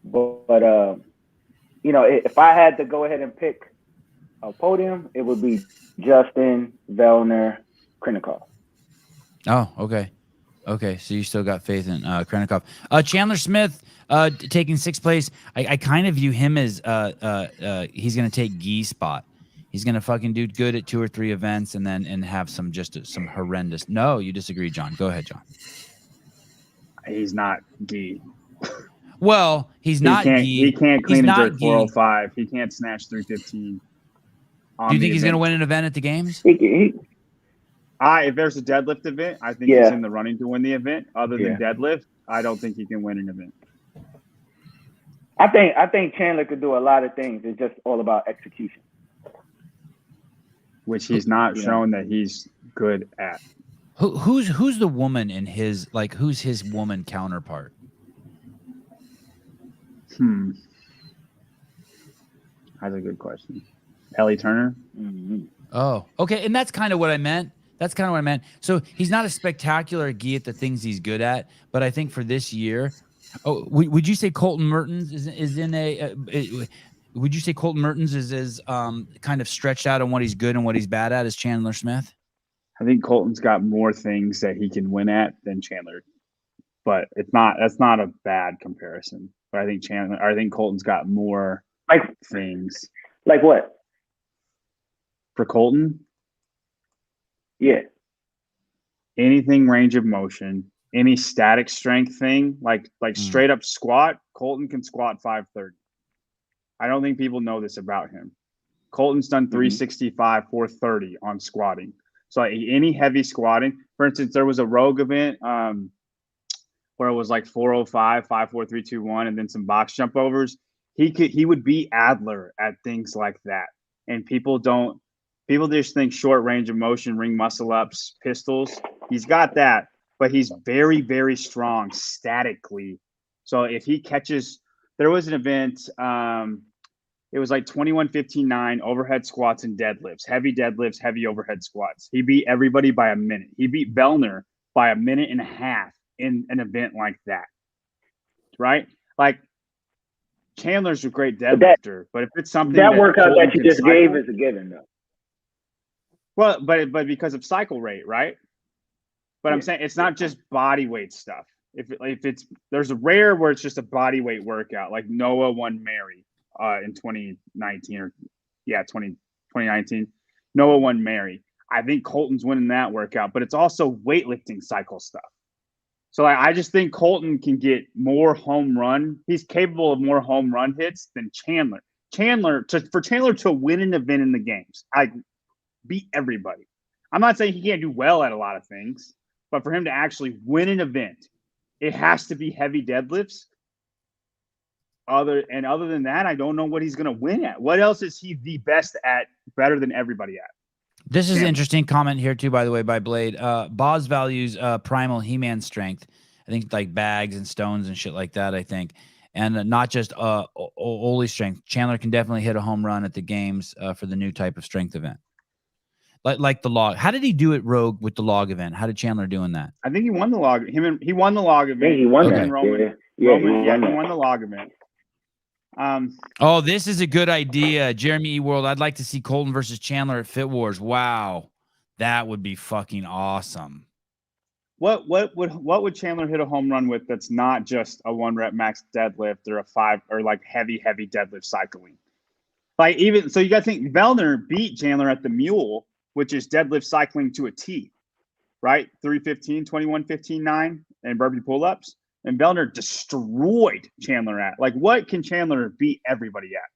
But if I had to go ahead and pick a podium, it would be Justin, Vellner, Krinikov. Oh, okay. Okay, so you still got faith in Krinikov. Chandler Smith taking 6th place. I kind of view him as he's going to take Guy's spot. He's going to fucking do good at 2 or 3 events and have some horrendous. No, you disagree, John. Go ahead, John. He's not Guy. Well, he's not Guy. He can't clean and jerk 405. He can't snatch 315. Do you think he's going to win an event at the games? If there's a deadlift event, I think he's in the running to win the event. Other than deadlift, I don't think he can win an event. I think Chandler could do a lot of things. It's just all about execution, which he's not shown that he's good at. Who's the woman in his who's his woman counterpart? That's a good question. Ellie Turner. Mm-hmm. Oh, okay, and that's kind of what I meant. So he's not a spectacular Guy at the things he's good at, but I think for this year, would you say Colton Mertens is in a? Would you say Colton Mertens is kind of stretched out on what he's good and what he's bad at as Chandler Smith? I think Colton's got more things that he can win at than Chandler, but that's not a bad comparison. But I think Colton's got more things. Like what? For Colton? Yeah. Anything range of motion, any static strength thing, like straight up squat, Colton can squat 530. I don't think people know this about him. Colton's done 365, 430 on squatting. So any heavy squatting, for instance, there was a Rogue event where it was like 405, 5, 4, 3, 2, 1, and then some box jump overs. He would beat Adler at things like that. And people just think short range of motion, ring muscle ups, pistols. He's got that, but he's very, very strong statically. So if he catches, there was an event, it was like 21-15-9 overhead squats and deadlifts, heavy overhead squats. He beat everybody by a minute. He beat Vellner by a minute and a half in an event like that. Right? Like Chandler's a great deadlifter, but if it's something that workout that you just gave is a given though. Well, but because of cycle rate, right? But I'm saying it's not just body weight stuff. If it's there's a rare where it's just a body weight workout, like Noah won Mary in 2019 2019. Noah won Mary. I think Colton's winning that workout, but it's also weightlifting cycle stuff. So I just think Colton can get more home run. He's capable of more home run hits than Chandler. For Chandler to win an event in the games, I beat everybody. I'm not saying he can't do well at a lot of things, but for him to actually win an event, it has to be heavy deadlifts. Other than that, I don't know what he's going to win at. What else is he the best at, better than everybody at? This is an interesting comment here too, by the way, by Blade. Boz values primal He-Man strength. I think like bags and stones and shit like that, I think. And not just Oli strength. Chandler can definitely hit a home run at the games for the new type of strength event. Like the log. How did he do it, Rogue, with the log event? How did Chandler do in that? I think he won the log. He won the log event. Yeah, he won that. that. Roman, He won the log event. Oh, this is a good idea. Jeremy E. World, I'd like to see Colton versus Chandler at Fit Wars. Wow. That would be fucking awesome. What would Chandler hit a home run with that's not just a 1 rep max deadlift or a 5 or like heavy deadlift cycling? Like even so you gotta think Vellner beat Chandler at the mule, which is deadlift cycling to a T, right? 315, 21, 15, 9 and burpee pull-ups. And Vellner destroyed Chandler at. Like, what can Chandler beat everybody at,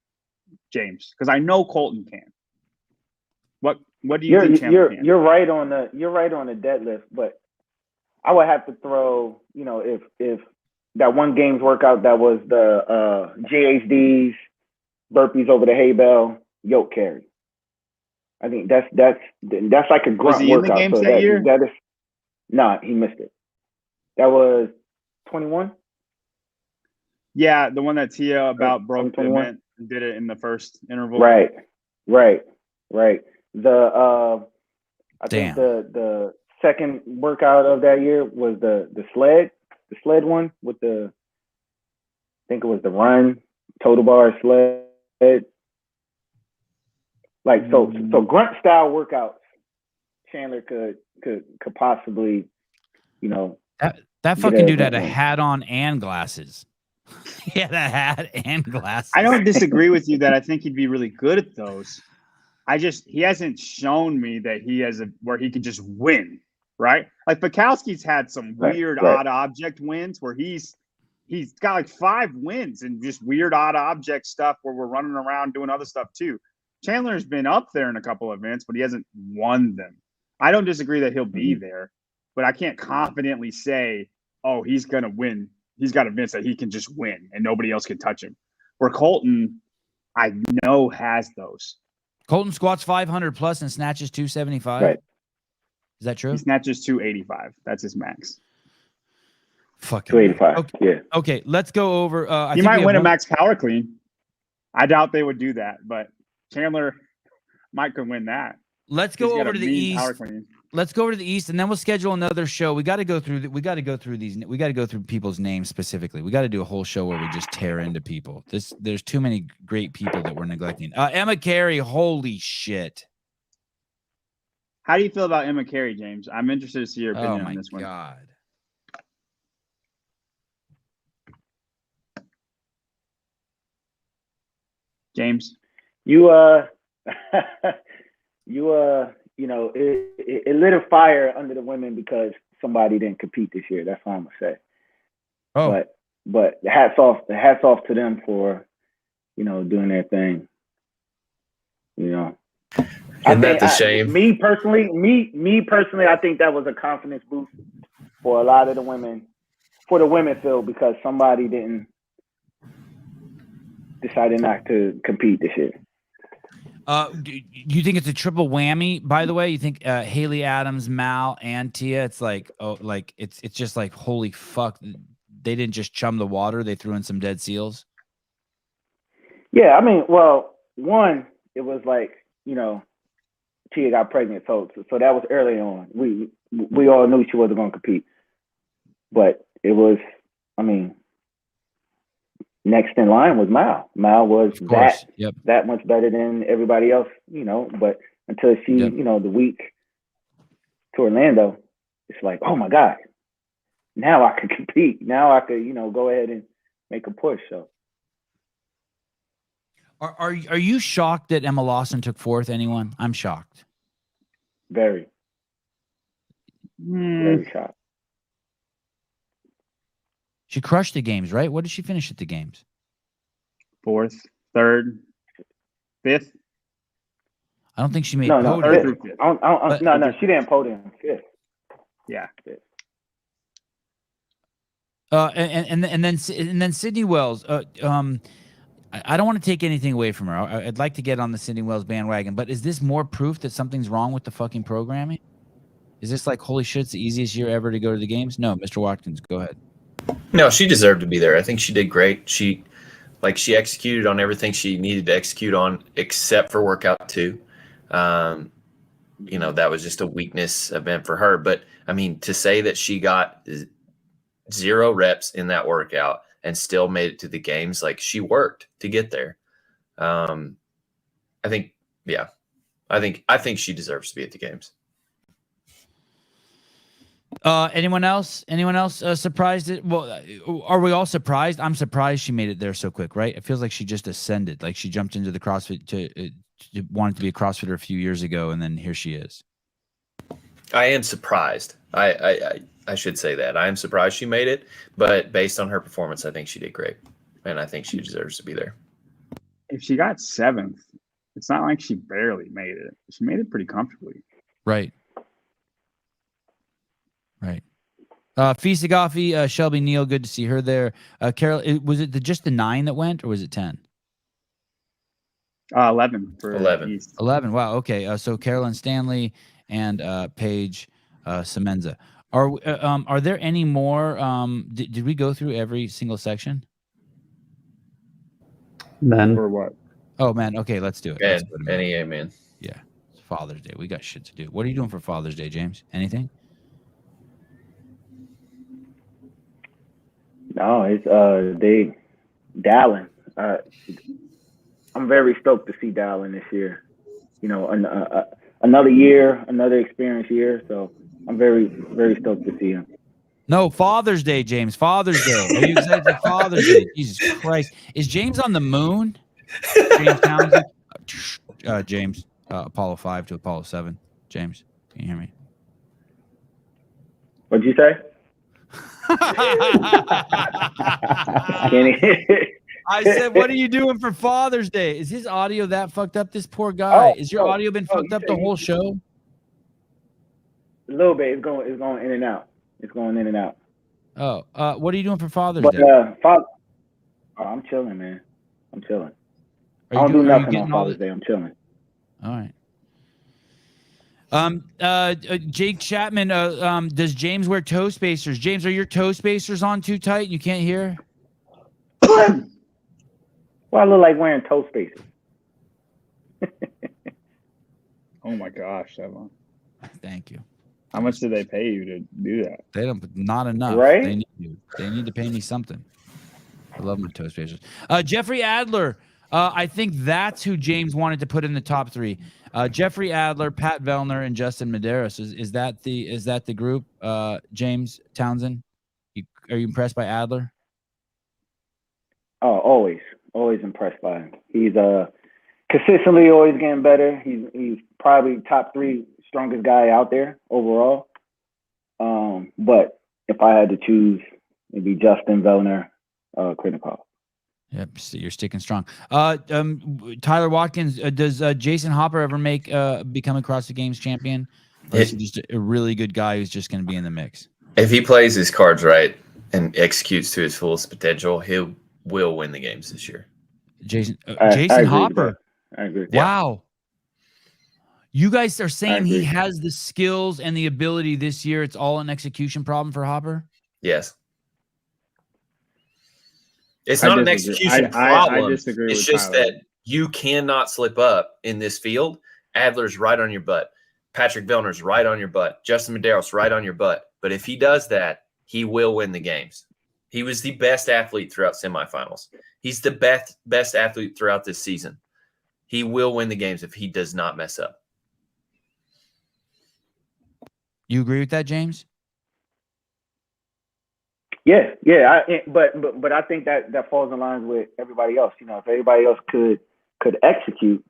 James? Because I know Colton can. What do you think Chandler can? You're right on the deadlift, but I would have to throw, if that one games workout that was the JHDs, burpees over the hay bale, yoke carry. I think that's like a grunt was he workout. In the games that year? He missed it. That was 21. Yeah, the one that Tia about broke the 21? event and did it in the first interval. Right. I think the second workout of that year was the sled one with I think it was the run, total bar sled. Like so grunt style workouts, Chandler could possibly, That fucking dude had a hat on and glasses. He had a hat and glasses. I don't disagree with you that I think he'd be really good at those. He hasn't shown me that he has where he could just win, right? Like Bukowski's had some weird odd object wins where he's got like 5 wins and just weird odd object stuff where we're running around doing other stuff too. Chandler's been up there in a couple of events, but he hasn't won them. I don't disagree that he'll be there, but I can't confidently say, oh, he's going to win. He's got events that he can just win and nobody else can touch him. Where Colton, I know, has those. Colton squats 500 plus and snatches 275. Right. Is that true? He snatches 285. That's his max. Fucking 285. Okay. Yeah. Okay, let's go over. He might win a max power clean. I doubt they would do that, but Chandler might could win that. Let's go over to the East. Let's go over to the East, and then we'll schedule another show. We got to go through. We got to go through these. We got to go through people's names specifically. We got to do a whole show where we just tear into people. There's too many great people that we're neglecting. Emma Carey, holy shit! How do you feel about Emma Carey, James? I'm interested to see your opinion on this one. Oh my god! James, it lit a fire under the women because somebody didn't compete this year. That's all I'm gonna say. Oh, but the hats off to them for, doing their thing. Isn't that the shame? Me personally, I think that was a confidence boost for a lot of the women, for the women field, because somebody decided not to compete this year. Do you think it's a triple whammy? By the way, you think Haley Adams, Mal, and Tia? It's like, it's just like, holy fuck! They didn't just chum the water; they threw in some dead seals. Yeah, I mean, well, one, it was like, Tia got pregnant, so that was early on. We all knew she wasn't going to compete, but it was, next in line was Mal. Mal was that much better than everybody else, but until she, the week to Orlando, it's like, oh my God, now I could compete. Now I could, go ahead and make a push. So are you shocked that Emma Lawson took 4th? Anyone? I'm shocked. Very, very shocked. She crushed the games, right? What did she finish at the games? 4th, 3rd, 5th. I don't think she made No, podium. third. fifth. No, she didn't podium. Fifth. Yeah. Fifth. And then Sydney Wells. I don't want to take anything away from her. I'd like to get on the Sydney Wells bandwagon, but is this more proof that something's wrong with the fucking programming? Is this like, holy shit, it's the easiest year ever to go to the games? No, Mr. Watkins, go ahead. No, she deserved to be there. I think she did great. She executed on everything she needed to execute on, except for workout 2. That was just a weakness event for her. But I mean, to say that she got 0 reps in that workout and still made it to the games, like, she worked to get there. I think she deserves to be at the games. Anyone else surprised? Well, are we all surprised? I'm surprised she made it there so quick, right? It feels like she just ascended, like she jumped into the CrossFit to wanted to be a CrossFitter a few years ago, and then here she is. I am surprised. I should say that. I am surprised she made it, but based on her performance, I think she did great, and I think she deserves to be there. If she got 7th, it's not like she barely made it. She made it pretty comfortably. Right. Fisa Goffi, Shelby Neal, good to see her there. Carol, was it just the 9 that went, or was it 10? 11 for 11. East. 11. Wow. Okay. So Carolyn Stanley and Paige Semenza. Are there any more? Did we go through every single section? Men. For what? Oh man. Okay, let's do it. Let's go to men. NEA, man. Yeah. It's Father's Day. We got shit to do. What are you doing for Father's Day, James? Anything? No, it's Dallin. I'm very stoked to see Dallin this year. Another year, another experience year. So I'm very, very stoked to see him. No, Father's Day, James. Father's Day. Are you excited for Father's Day? Jesus Christ. Is James on the moon? James Townsend? James, Apollo 5 to Apollo 7. James, can you hear me? What'd you say? I said, what are you doing for Father's Day? Is his audio that fucked up? This poor guy. Is your audio been fucked up the whole show? A little bit. It's going in and out. It's going in and out. Oh, what are you doing for Father's Day? I'm chilling, man. I'm chilling. I don't do nothing on Father's Day. I'm chilling. All right. Jake Chapman, does James wear toe spacers? James, are your toe spacers on too tight? You can't hear? Well, I look like wearing toe spacers. Oh my gosh, Sevan. Thank you. How much did they pay you to do that? They don't, not enough. Right? They need to pay me something. I love my toe spacers. Jeffrey Adler. I think that's who James wanted to put in the top 3. Jeffrey Adler, Pat Vellner, and Justin Medeiros. Is that the group? James Townsend. Are you impressed by Adler? Oh, always impressed by him. He's consistently always getting better. He's probably top 3 strongest guy out there overall. But if I had to choose, it'd be Justin Vellner, Prenatal. Yep, so you're sticking strong. Tyler Watkins, does Jason Hopper ever become a CrossFit Games champion? Or is he just a really good guy who's just going to be in the mix? If he plays his cards right and executes to his fullest potential, he will win the games this year. Jason I Hopper. I agree. Wow. You guys are saying he has the skills and the ability this year. It's all an execution problem for Hopper? Yes. It's not an execution problem. I disagree it's with just Tyler. that you cannot slip up in this field. Adler's right on your butt. Patrick Vellner's right on your butt. Justin Medeiros right on your butt. But if he does that, he will win the games. He was the best athlete throughout semifinals. He's the best athlete throughout this season. He will win the games if he does not mess up. You agree with that, James? Yeah. But I think that falls in line with everybody else. If everybody else could execute,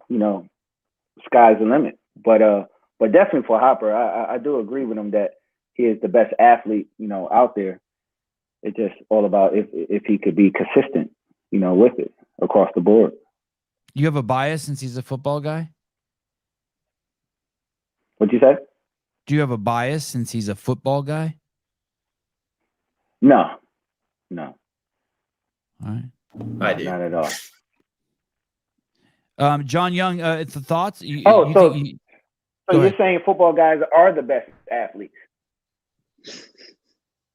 sky's the limit. But But definitely for Hopper, I do agree with him that he is the best athlete, out there. It's just all about if he could be consistent, with it across the board. You have a bias since he's a football guy? What'd you say? Do you have a bias since he's a football guy? No. All right. I do. Not at all. John Young, it's the thoughts. So you're saying football guys are the best athletes?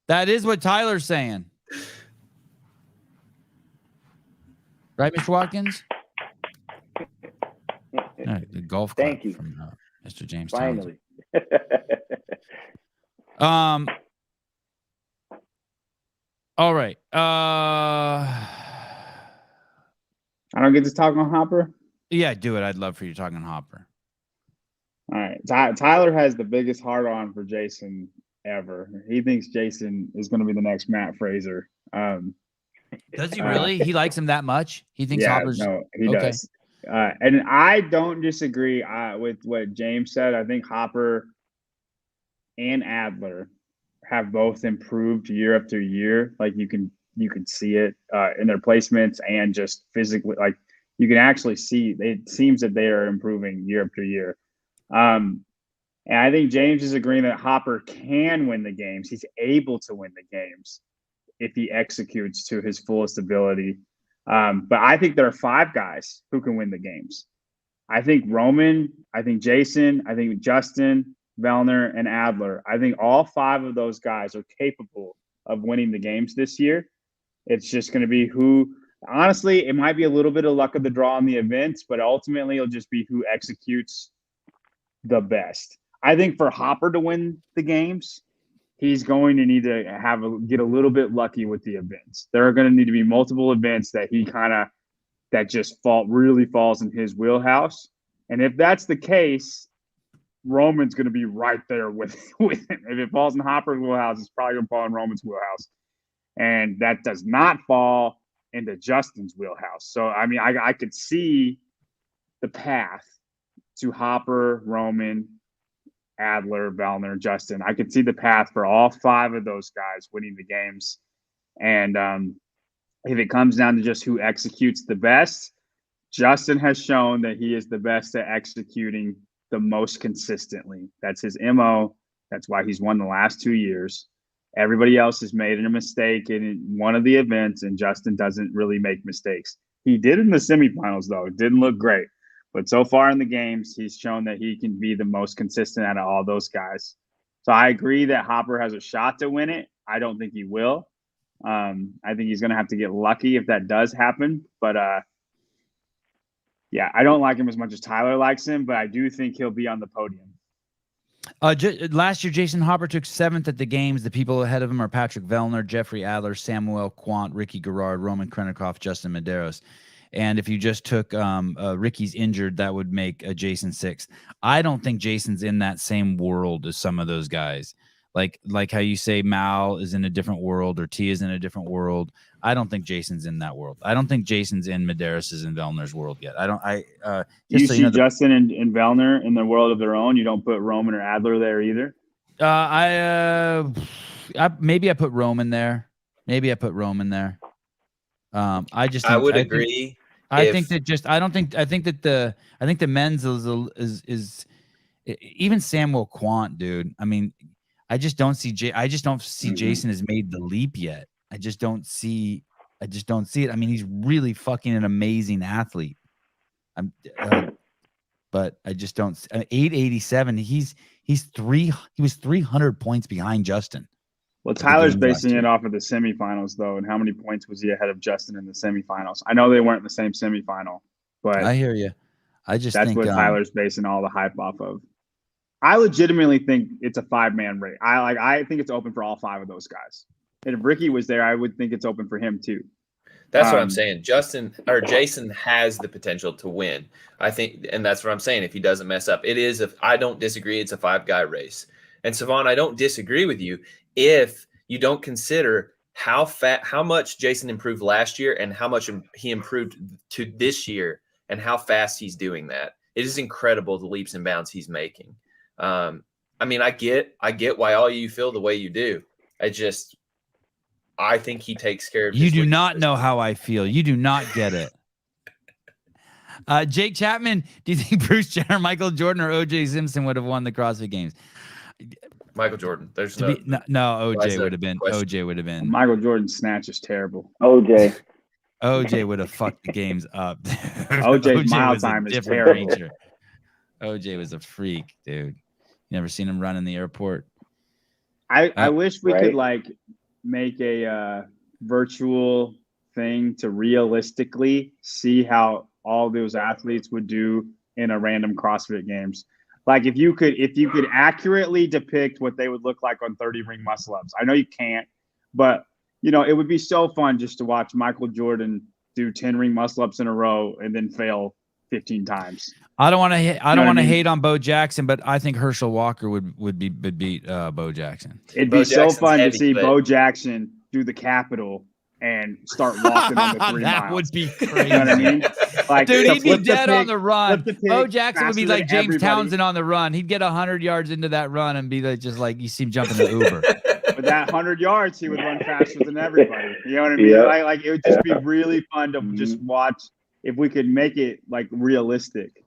That is what Tyler's saying. Right, Mr. Watkins? All right, the golf clap Thank you. from Mr. James Finally. Townsend. All right. I don't get to talk on Hopper. Yeah, do it. I'd love for you talking Hopper. All right. Tyler has the biggest hard on for Jason ever. He thinks Jason is going to be the next Matt Fraser. Does he really? He likes him that much? He thinks Hopper's no, he okay. does. And I don't disagree with what James said. I think Hopper and Adler have both improved year after year. Like you can see it in their placements and just physically. Like you can actually see. It seems that they are improving year after year. And I think James is agreeing that Hopper can win the games. He's able to win the games if he executes to his fullest ability. But I think there are 5 guys who can win the games. I think Roman, I think Jason, I think Justin, Vellner, and Adler. I think all 5 of those guys are capable of winning the games this year. It's just going to be who – honestly, it might be a little bit of luck of the draw on the events, but ultimately it'll just be who executes the best. I think for Hopper to win the games, he's going to need to get a little bit lucky with the events. There are going to need to be multiple events that he that just really falls in his wheelhouse. And if that's the case, Roman's going to be right there with him. If it falls in Hopper's wheelhouse, it's probably going to fall in Roman's wheelhouse. And that does not fall into Justin's wheelhouse. So, I mean, I could see the path to Hopper, Roman, Adler, Vellner, Justin. I could see the path for all 5 of those guys winning the games. And if it comes down to just who executes the best, Justin has shown that he is the best at executing the most consistently. That's his MO. That's why he's won the last 2 years. Everybody else has made a mistake in one of the events, and Justin doesn't really make mistakes. He did in the semifinals, though. It didn't look great. But so far in the games, he's shown that he can be the most consistent out of all those guys. So I agree that Hopper has a shot to win it. I don't think he will. I think he's going to have to get lucky if that does happen. But, yeah, I don't like him as much as Tyler likes him, but I do think he'll be on the podium. Last year, Jason Hopper took 7th at the games. The people ahead of him are Patrick Vellner, Jeffrey Adler, Samuel Quant, Ricky Garard, Roman Krenikoff, Justin Medeiros. And if you just took Ricky's injured, that would make Jason 6th. I don't think Jason's in that same world as some of those guys. Like how you say Mal is in a different world or T is in a different world. I don't think Jason's in that world. I don't think Jason's in Medeiros' and Vellner's world yet. You see Justin and Vellner in the world of their own. You don't put Roman or Adler there either. Maybe I put Roman there. I would agree. I think that the men's is even Samuel Quant, dude. I mean, I just don't see Jason has made the leap yet. I just don't see it. I mean, he's really fucking an amazing athlete. But I just don't. 887. He was 300 points behind Justin. Well, Tyler's basing it off of the semifinals, though, and how many points was he ahead of Justin in the semifinals? I know they weren't in the same semifinal, but I hear you. That's what Tyler's basing all the hype off of. I legitimately think it's a 5-man race. I think it's open for all 5 of those guys. And if Ricky was there, I would think it's open for him too. That's what I'm saying. Jason has the potential to win. I think, and that's what I'm saying. If he doesn't mess up, I don't disagree. It's a 5-guy race. And Sevan, I don't disagree with you if you don't consider how much Jason improved last year and how much he improved to this year and how fast he's doing that. It is incredible the leaps and bounds he's making. I mean, I get why all you feel the way you do. I think he takes care of. You do not know how I feel. You do not get it. Jake Chapman, do you think Bruce Jenner, Michael Jordan, or O.J. Simpson would have won the CrossFit Games? Michael Jordan. There's no, OJ would have been. Question. OJ would have been. Michael Jordan's snatch is terrible. OJ would have fucked the games up. OJ's mile time is terrible. Creature. OJ was a freak, dude. You never seen him run in the airport. I wish we right. could like make a virtual thing to realistically see how all those athletes would do in a random CrossFit Games. Like if you could accurately depict what they would look like on 30 ring muscle ups. I know you can't, but you know, it would be so fun just to watch Michael Jordan do 10 ring muscle ups in a row and then fail 15 times. I don't want to hate on Bo Jackson, but I think Herschel Walker would beat Bo Jackson. It'd be so fun to see Bo Jackson do the Capitol and start walking on the 3 that miles. would be crazy. You know what I mean? Like, dude, he'd be dead on the run. Bo Jackson would be like James everybody. Townsend on the run. He'd get 100 yards into that run and be like, just like you see him jumping the Uber. But that 100 yards, he would run faster than everybody. You know what I mean? Yeah. Like it would just be really fun to just watch if we could make it like realistic.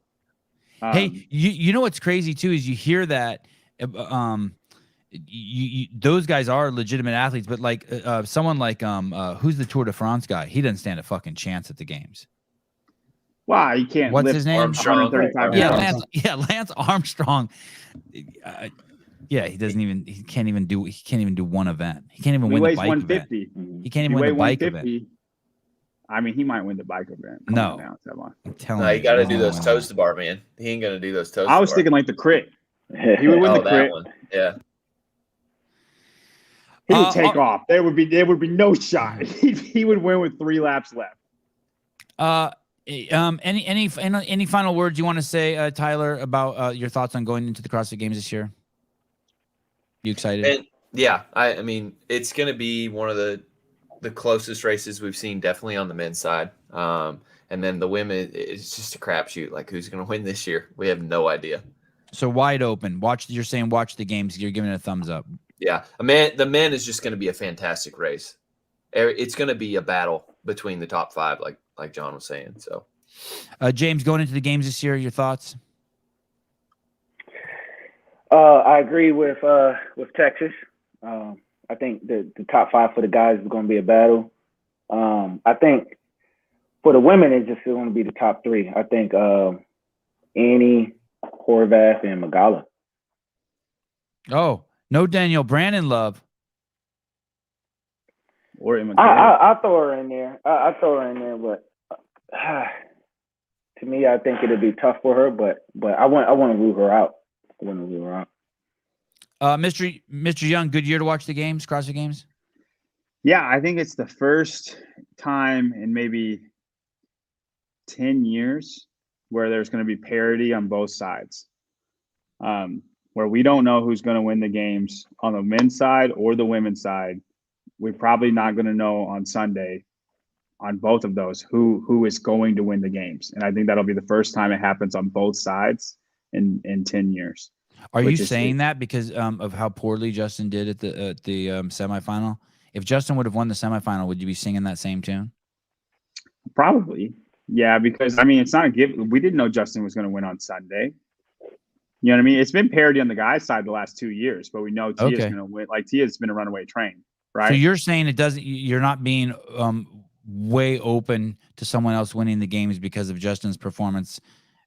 Hey, you know what's crazy too is you hear that those guys are legitimate athletes, but like someone like who's the Tour de France guy? He doesn't stand a fucking chance at the games. Wow, he can't. What's lift his name? 135 Yeah, pounds. Lance Armstrong. He doesn't even. He can't even do one event. He can't even He win the weighs bike 150. event. He can't even win the bike event. I mean, he might win the bike event. No. I'm telling you, You got to do he those won't toes win to bar, man. He ain't gonna do those toes. I was thinking like the crit. He would win the that crit. one. Yeah. He would take off. There would be no shot. He would win with 3 laps left. Any final words you want to say, Tyler, about your thoughts on going into the CrossFit Games this year? You excited? And, yeah, I mean, it's going to be one of the closest races we've seen, definitely on the men's side. And then the women, it's just a crapshoot. Like, who's going to win this year? We have no idea. So wide open. You're saying watch the games. You're giving it a thumbs up. Yeah, the men is just going to be a fantastic race. It's going to be a battle between the top 5, like John was saying. So, James, going into the games this year, your thoughts? I agree with Texas. I think the top 5 for the guys is going to be a battle. I think for the women, it's just going to be the top 3. I think Annie, Horvath, and Magala. Oh, no Danielle Brandon love. Or Emma. I'll throw her in there. I'll throw her in there, but to me, I think it'll be tough for her. But I want to rule her out. Mr. Young, good year to watch the games, CrossFit Games? Yeah, I think it's the first time in maybe 10 years where there's going to be parity on both sides. Where we don't know who's going to win the games on the men's side or the women's side. We're probably not going to know on Sunday on both of those who is going to win the games. And I think that'll be the first time it happens on both sides in 10 years. Are you saying that because of how poorly Justin did at the semifinal? If Justin would have won the semifinal, would you be singing that same tune? Probably. Yeah, because, I mean, it's not a given. We didn't know Justin was going to win on Sunday. You know what I mean? It's been parity on the guys' side the last 2 years, but we know Tia's going to win. Like, Tia's been a runaway train, right? So you're saying it doesn't. You're not being way open to someone else winning the games because of Justin's performance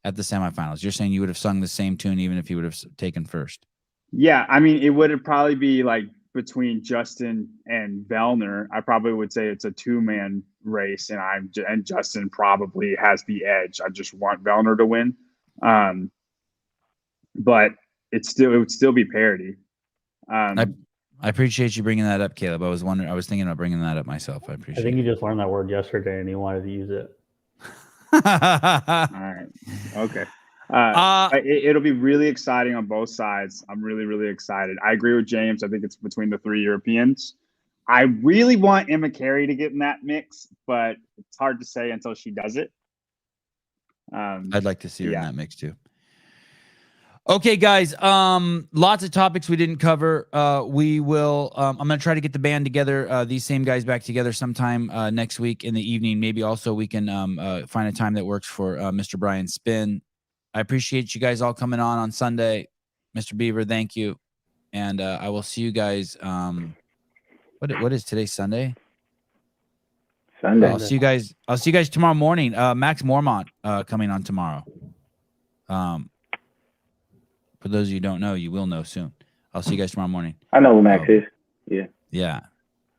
at the semifinals. You're saying you would have sung the same tune even if he would have taken first. Yeah, I mean, it would probably be like between Justin and Vellner. I probably would say it's a 2-man race, and Justin probably has the edge. I just want Vellner to win. But it would still be parity. I appreciate you bringing that up, Caleb. I was thinking about bringing that up myself. I appreciate. I think you just learned that word yesterday, and you wanted to use it. All right. Okay. It'll be really exciting on both sides. I'm really, really excited. I agree with James. I think it's between the 3 Europeans. I really want Emma Carey to get in that mix, but it's hard to say until she does it. I'd like to see her in that mix too. Okay, guys. Lots of topics we didn't cover. We will. I'm gonna try to get the band together. These same guys back together sometime next week in the evening. Maybe also we can find a time that works for Mr. Brian Spin. I appreciate you guys all coming on Sunday. Mr. Beaver, thank you. And I will see you guys. What is today? Sunday. Sunday. I'll see you guys. I'll see you guys tomorrow morning. Max Mormont coming on tomorrow. For those of you who don't know, you will know soon. I'll see you guys tomorrow morning. I know who Max is. Yeah. Yeah.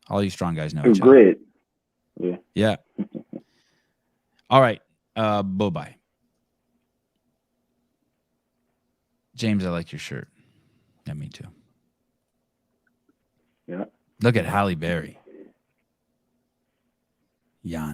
All you strong guys know Through each other. grid. Yeah. Yeah. All right. Bye-bye. James, I like your shirt. Yeah, me too. Yeah. Look at Halle Berry. Jan.